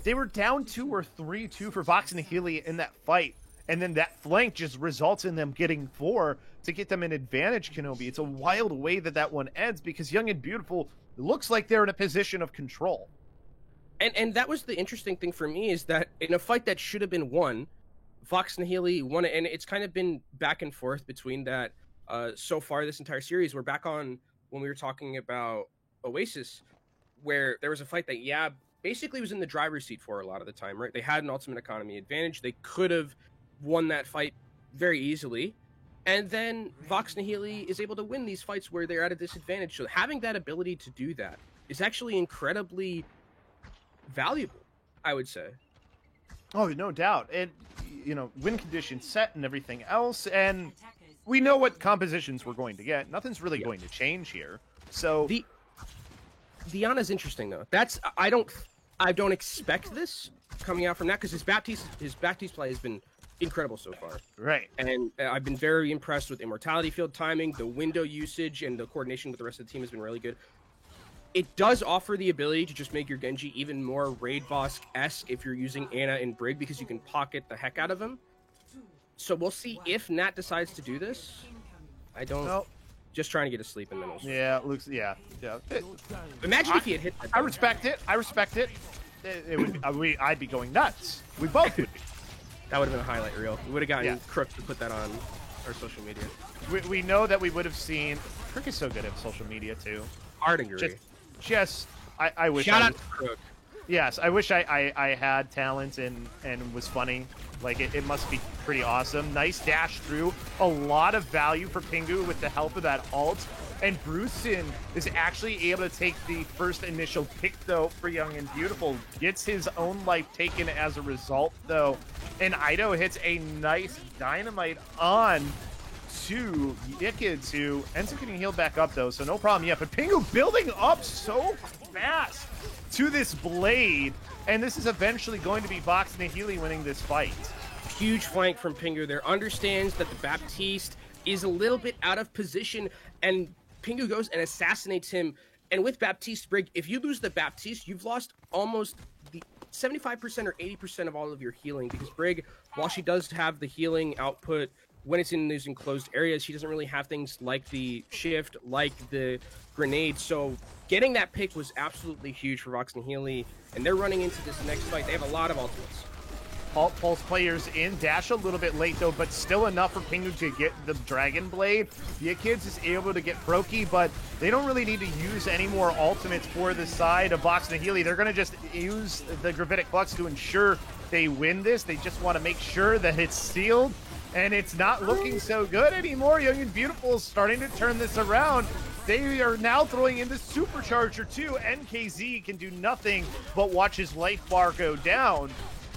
They were down 2 or 3-2 for Vox Nihili in that fight, and then that flank just results in them getting 4 to get them an advantage, Kenobi. It's a wild way that one ends, because Young and Beautiful looks like they're in a position of control. And that was the interesting thing for me, is that in a fight that should have been won, Vox Nihili won it, and it's kind of been back and forth between that so far this entire series. We're back on when we were talking about Oasis, where there was a fight that Yab basically was in the driver's seat for a lot of the time, right? They had an ultimate economy advantage. They could have won that fight very easily. And then Vox Nihili is able to win these fights where they're at a disadvantage. So having that ability to do that is actually incredibly valuable, I would say. Oh, no doubt. And, you know, win condition set and everything else. And we know what compositions we're going to get. Nothing's really going to change here. So Diana's interesting though. I don't expect this coming out from that, because his Baptiste play has been incredible so far. Right. And I've been very impressed with Immortality Field timing, the window usage, and the coordination with the rest of the team has been really good. It does offer the ability to just make your Genji even more Raid Boss-esque if you're using Ana and Brig, because you can pocket the heck out of him. So we'll see if Nat decides to do this. I don't... No. Just trying to get to sleep in the middle. Yeah, Luke's, yeah. Imagine if he had hit that. I respect it. It would, I'd be going nuts. We both would be. That would have been a highlight reel. We would have gotten Crook to put that on our social media. We know that we would have seen... Crook is so good at social media, too. Hard agree. I wish... Shout out to Crook. Yes, I wish I had talent and was funny. Like, it must be pretty awesome. Nice dash through. A lot of value for Pingu with the help of that ult. And Brucein is actually able to take the first initial pick, though, for Young and Beautiful. Gets his own life taken as a result, though. And Ido hits a nice dynamite on to Yikids, who ends up getting healed back up, though, so no problem yet. But Pingu building up so fast to this blade, and this is eventually going to be Vox Nihili winning this fight. Huge flank from Pingu there. Understands that the Baptiste is a little bit out of position, and Pingu goes and assassinates him. And with Baptiste Brig, if you lose the Baptiste, you've lost almost the 75% or 80% of all of your healing, because Brig, while she does have the healing output when it's in these enclosed areas, she doesn't really have things like the shift, like the grenade. So getting that pick was absolutely huge for Vox Nihili, and they're running into this next fight. They have a lot of ultimates. Pulse players in. Dash a little bit late, though, but still enough for Pingu to get the Dragon Blade. Yikids is able to get Brokey, but they don't really need to use any more ultimates for the side of Vox Nihili. They're going to just use the Gravitic Flux to ensure they win this. They just want to make sure that it's sealed, and it's not looking so good anymore. Young and Beautiful is starting to turn this around. They are now throwing in the Supercharger too. NKZ can do nothing but watch his life bar go down.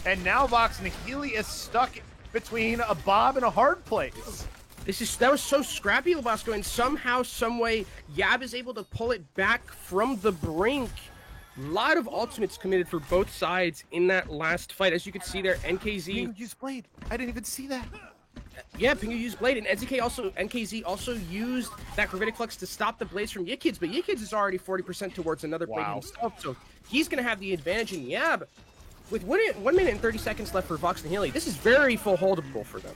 And now Vox Nihili is stuck between a Bob and a hard place. That was so scrappy, Labasco, and somehow, someway, Yab is able to pull it back from the brink. A lot of ultimates committed for both sides in that last fight. As you can see there, NKZ... Pingu used Blade. I didn't even see that. Yeah, Pingu used Blade, and NKZ also used that Gravitic Flux to stop the Blades from Yikids, but Yikids is already 40% towards another Blade himself, so he's going to have the advantage in Yab. With 1 minute and 30 seconds left for Vox Nihili, this is very full holdable for them.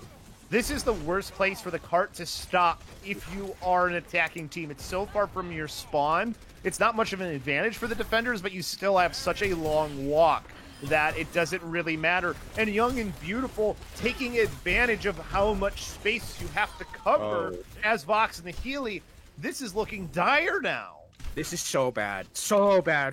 This is the worst place for the cart to stop if you are an attacking team. It's so far from your spawn. It's not much of an advantage for the defenders, but you still have such a long walk that it doesn't really matter. And Young and Beautiful taking advantage of how much space you have to cover as Vox Nihili. This is looking dire now. This is so bad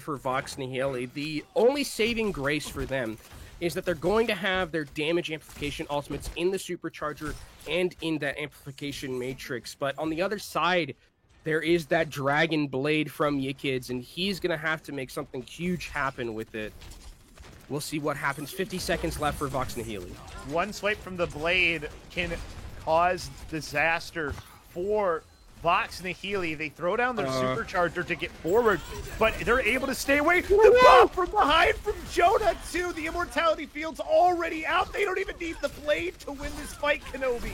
for Vox Nihili. The only saving grace for them is that they're going to have their damage amplification ultimates in the Supercharger and in that amplification matrix. But on the other side, there is that Dragon Blade from Yikids, and he's going to have to make something huge happen with it. We'll see what happens. 50 seconds left for Vox Nihili. One swipe from the Blade can cause disaster for Vox Nihili. They throw down their Supercharger to get forward, but they're able to stay away. The bomb from behind from Jonah, too. The Immortality Field's already out. They don't even need the Blade to win this fight, Kenobi.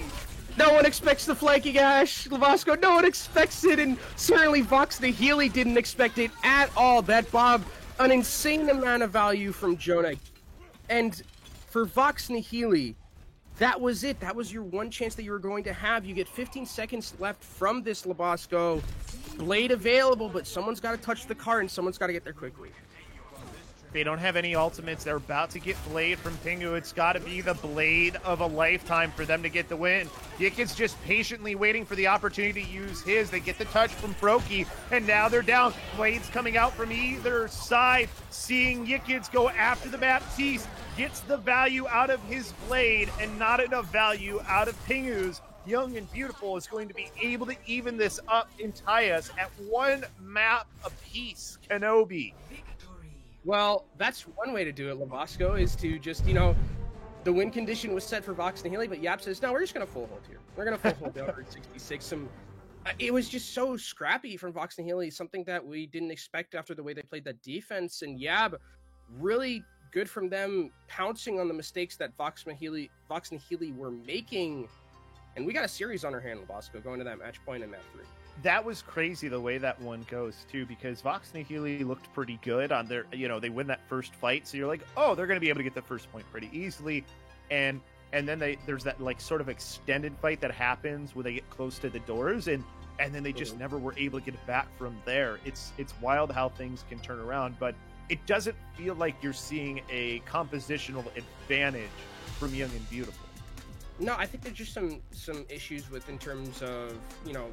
No one expects the flanking Ash, Labasco. No one expects it, and certainly Vox Nihili didn't expect it at all. That Bob, an insane amount of value from Jonah. And for Vox Nihili, that was it. That was your one chance that you were going to have. You get 15 seconds left from this, Labasco. Blade available, but someone's got to touch the car and someone's got to get there quickly. They don't have any ultimates. They're about to get Blade from Pingu. It's got to be the Blade of a lifetime for them to get the win. Yikid's just patiently waiting for the opportunity to use his. They get the touch from Froakie, and now they're down. Blade's coming out from either side. Seeing Yikids go after the Baptiste. Gets the value out of his Blade and not enough value out of Pingu's. Young and Beautiful is going to be able to even this up and tie us at one map apiece. Kenobi. Well, that's one way to do it, Labasco, is to just, the win condition was set for Vox Nihili, but Yap says, no, we're just going to full hold here. We're going to full hold down for 66. It was just so scrappy from Vox Nihili, something that we didn't expect after the way they played that defense. And Yab, really good from them pouncing on the mistakes that Vox Nihili were making. And we got a series on our hand, Labasco, going to that match point in map 3. That was crazy the way that one goes too, because Vox Nihili looked pretty good on their, they win that first fight, so you're like, oh, they're going to be able to get the first point pretty easily, and then there's that like sort of extended fight that happens where they get close to the doors, and then they just never were able to get it back from there. It's wild how things can turn around, but it doesn't feel like you're seeing a compositional advantage from Young and Beautiful. No, I think there's just some issues with in terms of,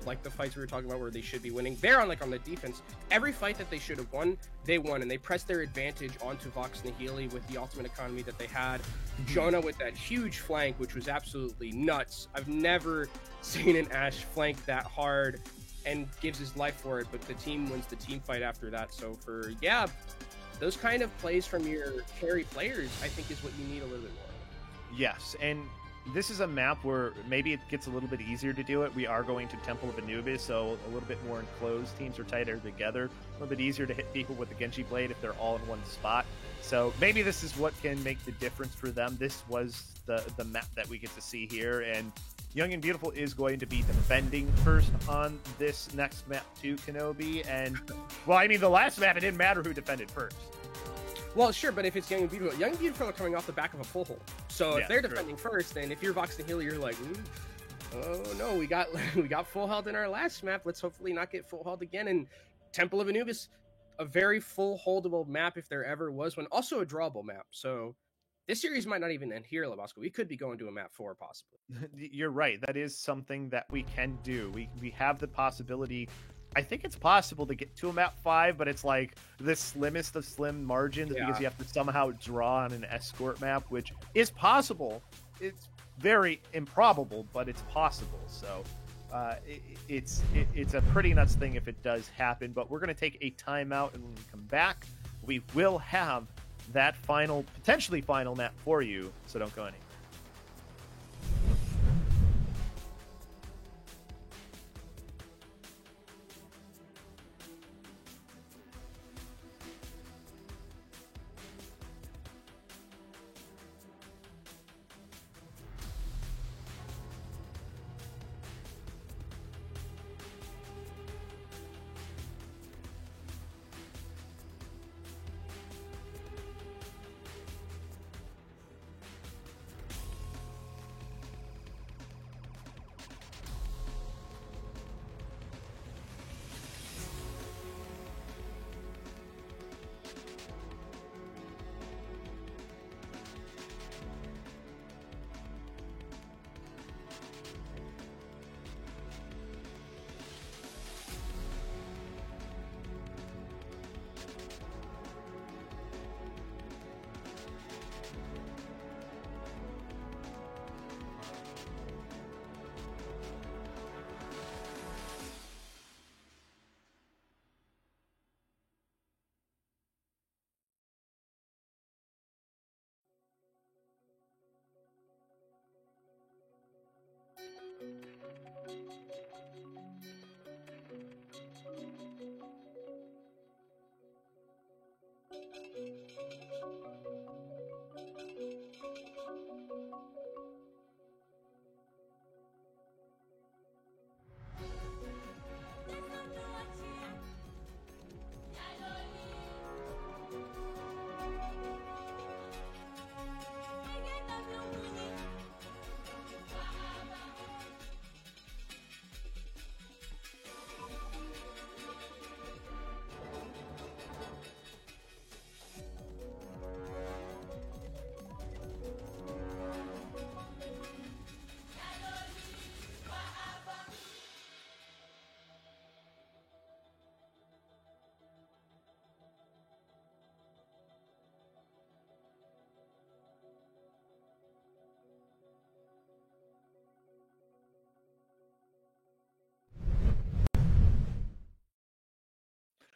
like the fights we were talking about where they should be winning. They're on the defense. Every fight that they should have won, they won, and they pressed their advantage onto Vox Nihili with the ultimate economy that they had. Jonah with that huge flank, which was absolutely nuts. I've never seen an Ashe flank that hard and gives his life for it, but the team wins the team fight after that. So those kind of plays from your carry players, I think, is what you need a little bit more. Yes, and this is a map where maybe it gets a little bit easier to do it. We are going to Temple of Anubis, so a little bit more enclosed. Teams are tighter together. A little bit easier to hit people with the Genji Blade if they're all in one spot. So maybe this is what can make the difference for them. This was the map that we get to see here, and Young and Beautiful is going to be defending first on this next map too, Kenobi. And, the last map, it didn't matter who defended first. Well, sure, but if it's Young and Beautiful are coming off the back of a full hold. So if they're defending first, then if you're Vox Nihili, you're like, oh no, we got full held in our last map. Let's hopefully not get full held again. And Temple of Anubis, a very full holdable map if there ever was one. Also a drawable map. So this series might not even end here, Labasco. We could be going to a map 4 possibly. You're right. That is something that we can do. We have the possibility. I think it's possible to get to a map 5, but it's like the slimmest of slim margins because you have to somehow draw on an escort map, which is possible. It's very improbable, but it's possible. So it's a pretty nuts thing if it does happen. But we're going to take a timeout, and when we come back, we will have that potentially final map for you. So don't go anywhere.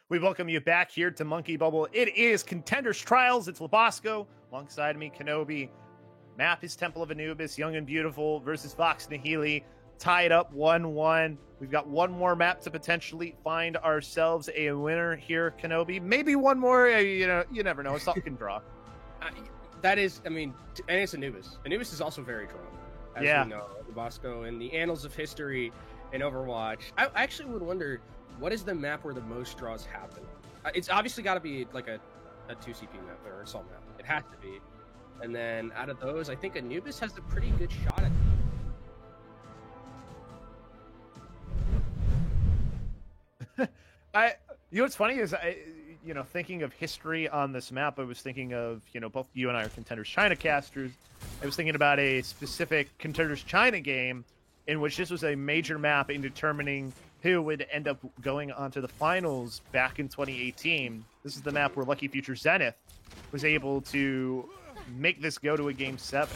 We welcome you back here to Monkey Bubble. It is Contenders Trials. It's Labasco. Alongside me, Kenobi. Map is Temple of Anubis, Young and Beautiful versus Vox Nihili. Tied up 1-1. We've got one more map to potentially find ourselves a winner here, Kenobi. Maybe one more. You never know. Something can draw. That is, and it's Anubis. Anubis is also very drawn, as we know. Labasco in the annals of history in Overwatch. I actually would wonder, what is the map where the most draws happen? It's obviously got to be like a 2CP map or a Assault map. It has to be. And then out of those, I think Anubis has a pretty good shot at what's funny is thinking of history on this map, I was thinking of, both you and I are Contenders China casters. I was thinking about a specific Contenders China game in which this was a major map in determining who would end up going onto the finals back in 2018. This is the map where Lucky Future Zenith was able to make this go to a Game 7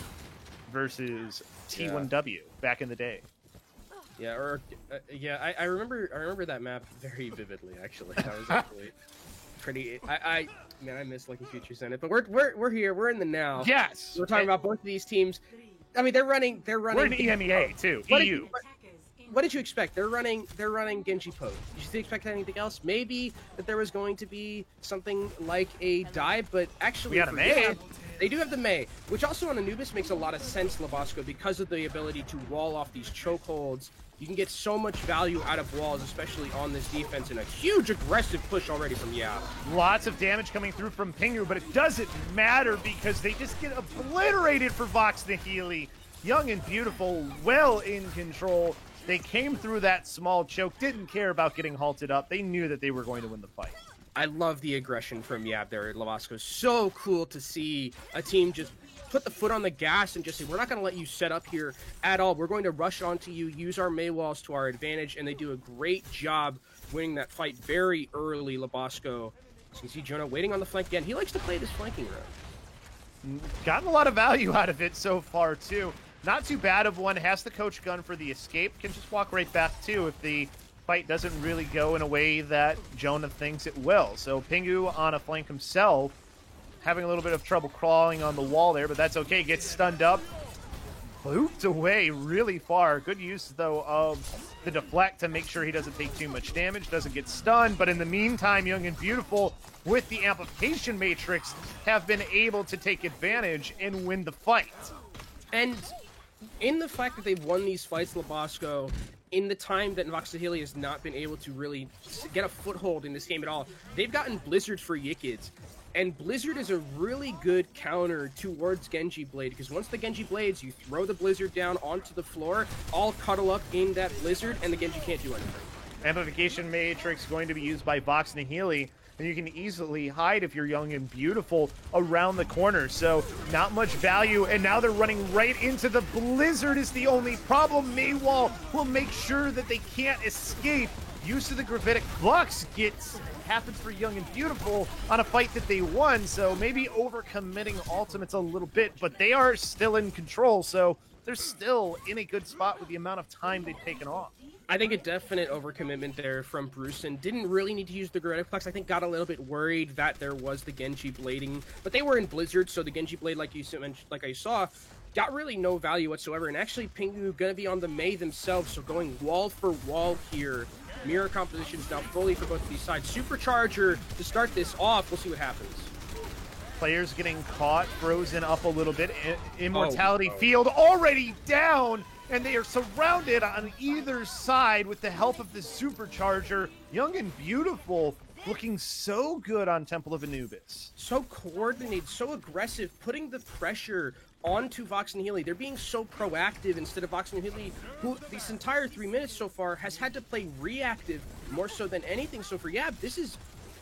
versus T1W back in the day. Yeah, I remember that map very vividly. Actually, that was actually pretty. I miss Lucky Future Zenith, but we're here. We're in the now. Yes, we're talking about both of these teams. I mean, they're running. We're in EMEA too. EU. What did you expect? They're running Genji Poe. Did you expect anything else? Maybe that there was going to be something like a dive, but actually, we got a Mei. They do have the Mei, which also on Anubis makes a lot of sense, Labasco, because of the ability to wall off these chokeholds. You can get so much value out of walls, especially on this defense, and a huge aggressive push already from Yab. Lots of damage coming through from Pingu, but it doesn't matter because they just get obliterated for Vox Nihili. Young and Beautiful, well in control. They came through that small choke, didn't care about getting halted up. They knew that they were going to win the fight. I love the aggression from Yab there at Labasco. So cool to see a team just put the foot on the gas and just say, we're not going to let you set up here at all. We're going to rush onto you, use our Mei walls to our advantage, and they do a great job winning that fight very early, Labasco. So you can see Jonah waiting on the flank again. He likes to play this flanking route. Gotten a lot of value out of it so far, too. Not too bad of one. Has the coach gun for the escape. Can just walk right back too if the fight doesn't really go in a way that Jonah thinks it will. So Pingu on a flank himself, having a little bit of trouble crawling on the wall there, but that's okay. Gets stunned up. Booped away really far. Good use, though, of the deflect to make sure he doesn't take too much damage, doesn't get stunned. But in the meantime, Young and Beautiful, with the amplification matrix, have been able to take advantage and win the fight. And in the fact that they've won these fights, Labasco, in the time that Vox Nihili has not been able to really get a foothold in this game at all, they've gotten Blizzard for Yikids. And Blizzard is a really good counter towards Genji Blade, because once the Genji Blades, you throw the Blizzard down onto the floor, all cuddle up in that Blizzard, and the Genji can't do anything. Amplification Matrix going to be used by Vox Nihili, and you can easily hide if you're Young and Beautiful around the corner. So not much value, and now they're running right into the Blizzard is the only problem. Maywall will make sure that they can't escape. Use of the Gravitic Flux happens for Young and Beautiful on a fight that they won, so maybe overcommitting ultimates a little bit, but they are still in control, so they're still in a good spot with the amount of time they've taken off. I think a definite overcommitment there from Brucein. Didn't really need to use the Gravitic Flux. I think got a little bit worried that there was the Genji blading, but they were in Blizzard, so the Genji Blade, like you mentioned, like I saw, got really no value whatsoever. And actually, Pingu gonna be on the Mei themselves, so going wall for wall here. Mirror compositions now fully for both of these sides. Supercharger to start this off. We'll see what happens. Players getting caught, frozen up a little bit. Immortality Field already down, and they are surrounded on either side with the help of the Supercharger. Young and Beautiful looking so good on Temple of Anubis. So coordinated, so aggressive, putting the pressure onto Vox Nihili. They're being so proactive instead of Vox Nihili, who this entire 3 minutes so far has had to play reactive more so than anything. So for Yab, this is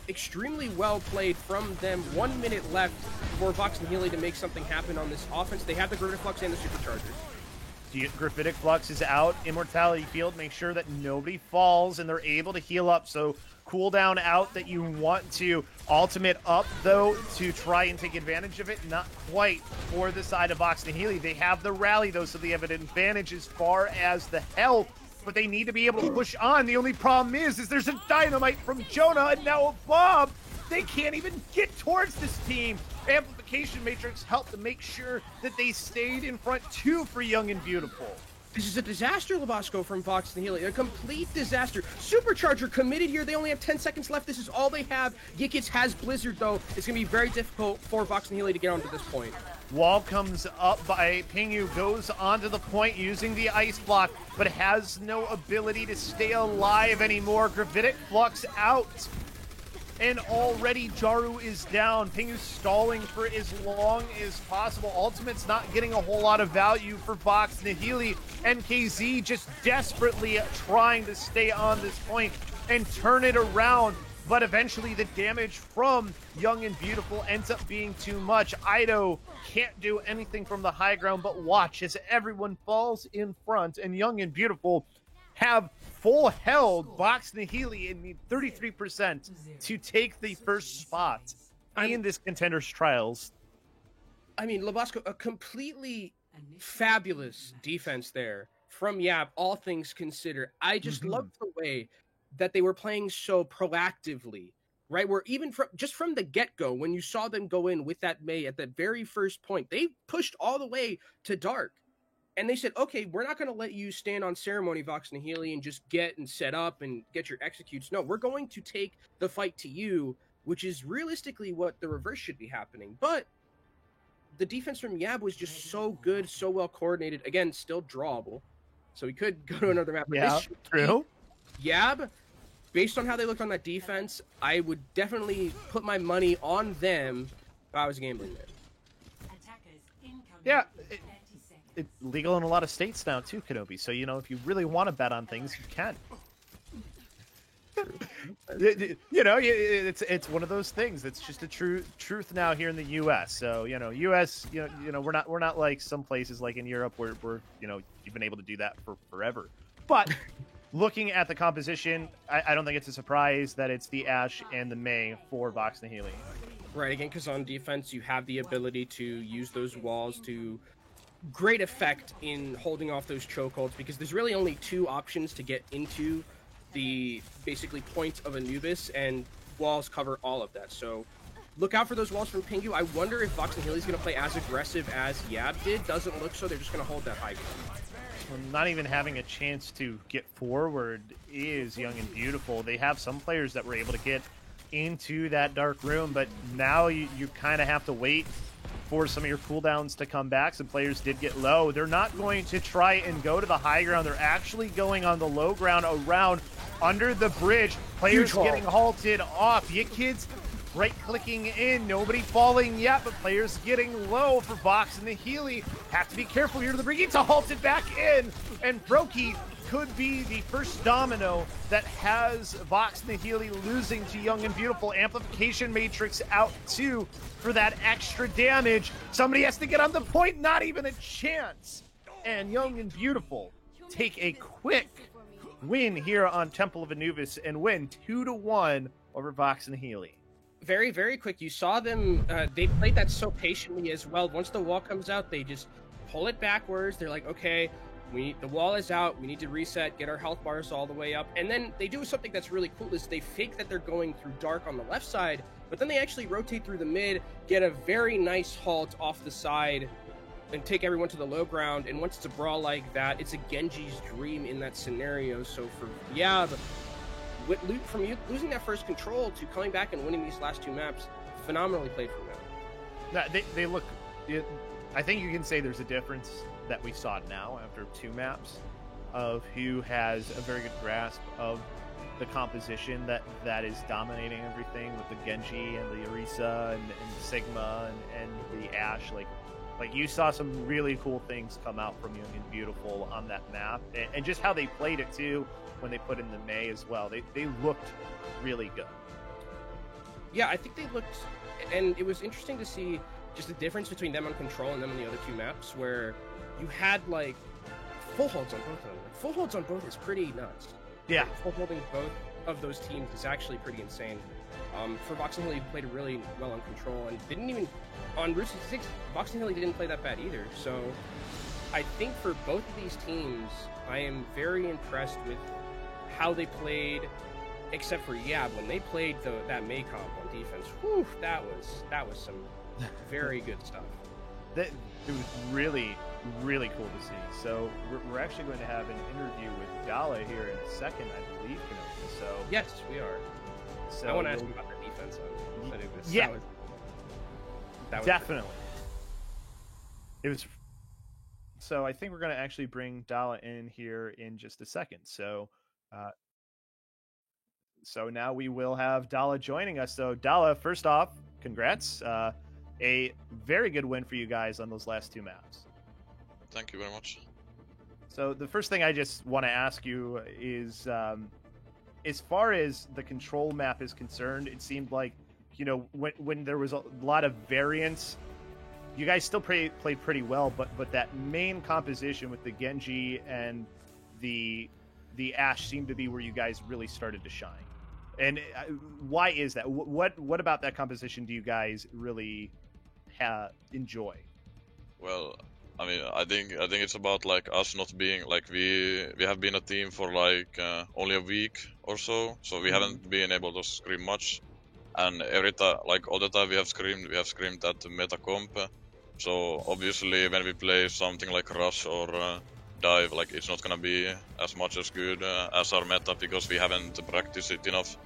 extremely well played from them. 1 minute left for Vox Nihili to make something happen on this offense. They have the Gravitic Flux and the Supercharger. Gravitic Flux is out. Immortality Field, make sure that nobody falls and they're able to heal up. So cooldown out that you want to ultimate up, though, to try and take advantage of it. Not quite for the side of Vox Nihili. They have the rally, though, so they have an advantage as far as the health, but they need to be able to push on. The only problem is there's a dynamite from Jonah and now a bomb. They can't even get towards this team. Amplification Matrix helped to make sure that they stayed in front, too, for Young and Beautiful. This is a disaster, Labasco, from Vox Nihili. A complete disaster. Supercharger committed here. They only have 10 seconds left. This is all they have. Yikids has Blizzard, though. It's going to be very difficult for Vox Nihili to get onto this point. Wall comes up by Pingu, goes onto the point using the ice block, but has no ability to stay alive anymore. Gravitic Flux out. And already Jaru is down. Pingu's stalling for as long as possible. Ultimate's not getting a whole lot of value for Vox Nihili. NKZ just desperately trying to stay on this point and turn it around. But eventually the damage from Young and Beautiful ends up being too much. Ido can't do anything from the high ground but watch as everyone falls in front. And Young and Beautiful have full held Vox Nihili and need 33% to take the first spot in this Contenders Trials. I mean, Labasco, a completely fabulous defense there from Yab, all things considered. I just love the way that they were playing so proactively, right? Where even from the get-go, when you saw them go in with that Mei at that very first point, they pushed all the way to Dark. And they said, okay, we're not going to let you stand on ceremony, Vox Nihili, and just get and set up and get your executes. No, we're going to take the fight to you, which is realistically what the reverse should be happening. But the defense from Yab was just so good, so well coordinated. Again, still drawable. So we could go to another map. Yeah, true. Yab, based on how they looked on that defense, I would definitely put my money on them if I was gambling there. Yeah. It's legal in a lot of states now too, Kenobi. So, you know, if you really want to bet on things, you can. You know, it's one of those things. It's just a truth now here in the U.S. So, you know, U.S. You know, we're not like some places like in Europe where you know, you've been able to do that for forever. But looking at the composition, I don't think it's a surprise that it's the Ashe and the Mei for Vox Nihili. Right, again, because on defense you have the ability to use those walls to great effect in holding off those chokeholds, because there's really only 2 options to get into the basically point of Anubis, and walls cover all of that. So look out for those walls from Pingu. I wonder if Vox and Healy's going to play as aggressive as Yab did. Doesn't look so. They're just going to hold that high ground. Well, not even having a chance to get forward is Young and Beautiful. They have some players that were able to get into that dark room, but now you kind of have to wait for some of your cooldowns to come back. Some players did get low. They're not going to try and go to the high ground. They're actually going on the low ground around under the bridge. Players getting halted off. You kids right-clicking in. Nobody falling yet, but players getting low for Vox and the Healy. Have to be careful here. The Brigitte halted back in, and Brokey could be the first domino that has Vox and the Healy losing to Young and Beautiful. Amplification Matrix out too for that extra damage. Somebody has to get on the point, not even a chance. And Young and Beautiful take a quick win here on Temple of Anubis and win 2-1 over Vox and the Healy. Very, very quick. You saw them, they played that so patiently as well. Once the wall comes out, they just pull it backwards. They're like, okay, the wall is out, we need to reset, get our health bars all the way up. And then they do something that's really cool, is they fake that they're going through dark on the left side, but then they actually rotate through the mid, get a very nice halt off the side, and take everyone to the low ground. And once it's a brawl like that, it's a Genji's dream in that scenario. So for Yab, from losing that first control to coming back and winning these last 2 maps, phenomenally played from them. They look, I think you can say there's a difference that we saw now after 2 maps of who has a very good grasp of the composition that is dominating everything with the Genji and the Orisa and Sigma and the Ashe. Like you saw some really cool things come out from Young and Beautiful on that map, and just how they played it too when they put in the Mei as well. They looked really good. Yeah, I think they looked, and it was interesting to see just the difference between them on Control and them on the other 2 maps, where you had like full holds on both of them. Like, full holds on both is pretty nuts. Yeah, like, full holding both of those teams is actually pretty insane. For Vox and Healy, played really well on Control, and didn't even on Route 66. Vox and Healy didn't play that bad either. So I think for both of these teams, I am very impressed with how they played. Except for Yab, when they played that Mei comp on defense, whew, that was some very good stuff. It was really, really cool to see. So we're actually going to have an interview with Dala here in a second, I believe. So yes, we are. So I want to ask you about the defense on Anubis. Yeah, that was definitely. It was. So I think we're going to actually bring Dala in here in just a second. So. So now we will have Dala joining us. So Dala, first off, congrats. A very good win for you guys on those last 2 maps. Thank you very much. So the first thing I just want to ask you is, as far as the Control map is concerned, it seemed like, when there was a lot of variance, you guys still played pretty well, but that main composition with the Genji and the Ashe seemed to be where you guys really started to shine. And why is that? What about that composition do you guys really enjoy? Well, I mean, I think it's about like us not being like we have been a team for like only a week or so we haven't been able to scream much, and every time, like all the time we have screamed at the meta comp. So obviously when we play something like Rush or Dive, like it's not gonna be as much as good as our meta because we haven't practiced it enough.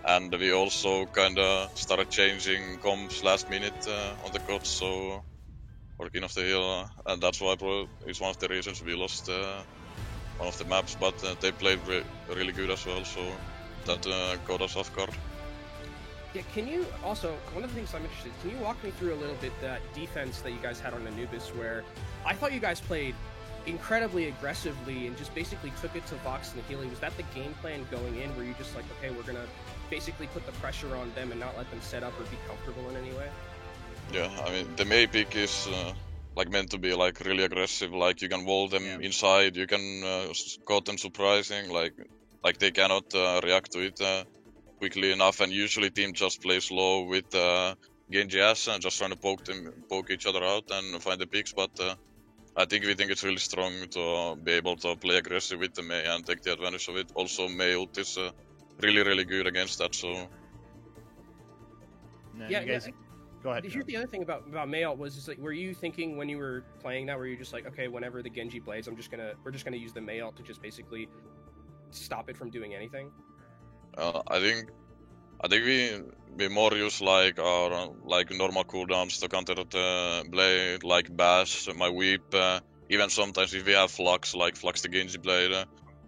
And we also kinda started changing comps last minute on the COD, so or King of the Hill, and that's why it's one of the reasons we lost one of the maps, but they played really good as well, so that caught us off guard. Yeah, can you also, one of the things I'm interested in, can you walk me through a little bit that defense that you guys had on Anubis, where I thought you guys played incredibly aggressively and just basically took it to Vox and Healy? Was that the game plan going in, where you just like, okay, we're gonna basically put the pressure on them and not let them set up or be comfortable in any way? Yeah, I mean, the Mei pick is like meant to be like really aggressive, like you can wall them inside, you can caught them surprising, like they cannot react to it quickly enough, and usually team just plays low with Genji Ashe and just trying to poke each other out and find the picks, but I think we think it's really strong to be able to play aggressive with the Mei and take the advantage of it. Also, Mei ult is really good against that. So Yeah, you guys, go ahead. Here's the other thing about Mei ult was, like, were you thinking when you were playing that, were you just like, okay, whenever the Genji blades, we're just gonna use the Mei ult to just basically stop it from doing anything? I think we more use like our like normal cooldowns to counter the blade, like bash, my whip, even sometimes if we have flux, like flux the Genji blade.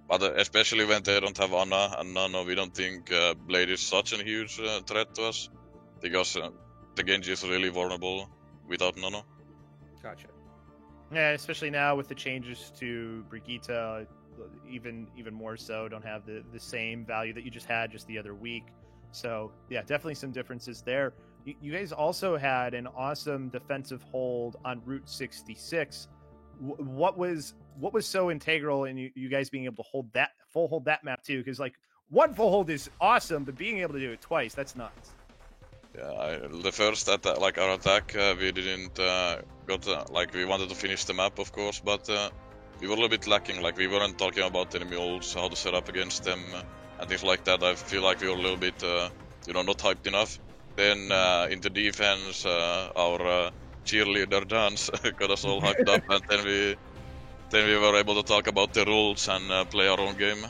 But especially when they don't have Ana and Nano, we don't think blade is such a huge threat to us, because the Genji is really vulnerable without Nano. Gotcha. Yeah, especially now with the changes to Brigitte, even more so, don't have the same value that you just had just the other week. So yeah, definitely some differences there. You guys also had an awesome defensive hold on Route 66. What was so integral in you guys being able to hold that map too? Because like one full hold is awesome, but being able to do it twice, that's nuts. Yeah, the first attack, like our attack, we didn't like we wanted to finish the map, of course, but we were a little bit lacking. Like we weren't talking about enemy ults, how to set up against them, and things like that. I feel like we were a little bit, not hyped enough. Then in the defense, our cheerleader dance got us all hyped up, and then we were able to talk about the rules and play our own game.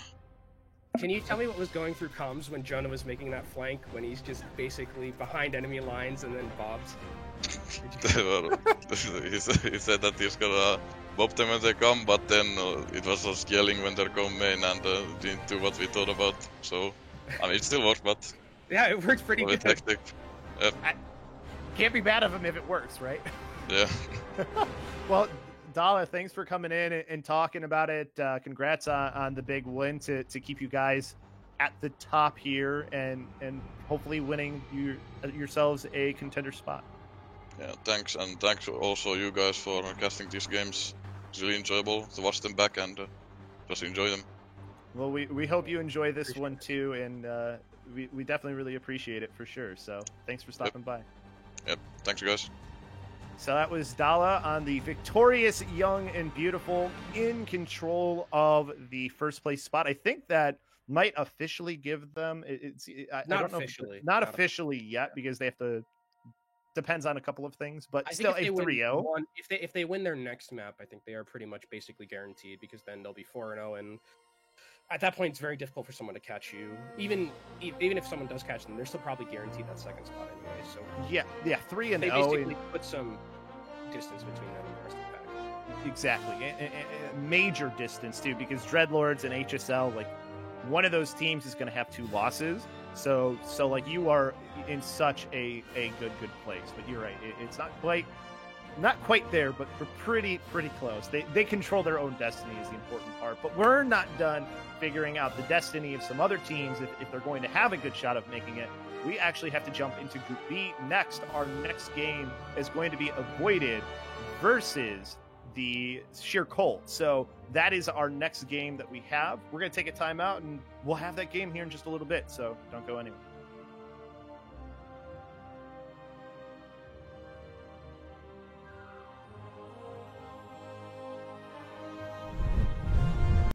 Can you tell me what was going through comms when Jonah was making that flank, when he's just basically behind enemy lines and then bobs? He said that he's gonna bob them when they come, but then it was just yelling when they're coming and didn't do what we thought about. So, I mean, it still worked, but yeah, it works pretty good. Hectic. Yeah. Can't be bad of him if it works, right? Yeah. Well, Dala, thanks for coming in and talking about it. Congrats on the big win to keep you guys at the top here and hopefully winning yourselves a contender spot. Yeah, thanks, and thanks also you guys for casting these games. It's really enjoyable to watch them back and just enjoy them. Well, we hope you enjoy this one too, and we definitely really appreciate it for sure. So thanks for stopping by. Yep, thanks you guys. So that was Dala on the victorious Young and Beautiful, in control of the first place spot. I think that might officially give them I don't know not officially yet, because they have to, depends on a couple of things, but still a 3-0. If they win their next map, I think they are pretty much basically guaranteed, because then they'll be 4-0, and at that point it's very difficult for someone to catch you. Even if someone does catch them, they're still probably guaranteed that second spot anyway. So yeah, 3-0. They basically put some distance between them and the rest of the pack. Exactly, and major distance too, because Dreadlords and HSL, like one of those teams is going to have 2 losses. So like you are in such a good place. But you're right, it's not quite there, but we're pretty close. They control their own destiny is the important part. But we're not done figuring out the destiny of some other teams if they're going to have a good shot of making it. We actually have to jump into Group B next. Our next game is going to be Avoided versus the Sheer Cold. So that is our next game that we have. We're going to take a timeout, and we'll have that game here in just a little bit. So don't go anywhere.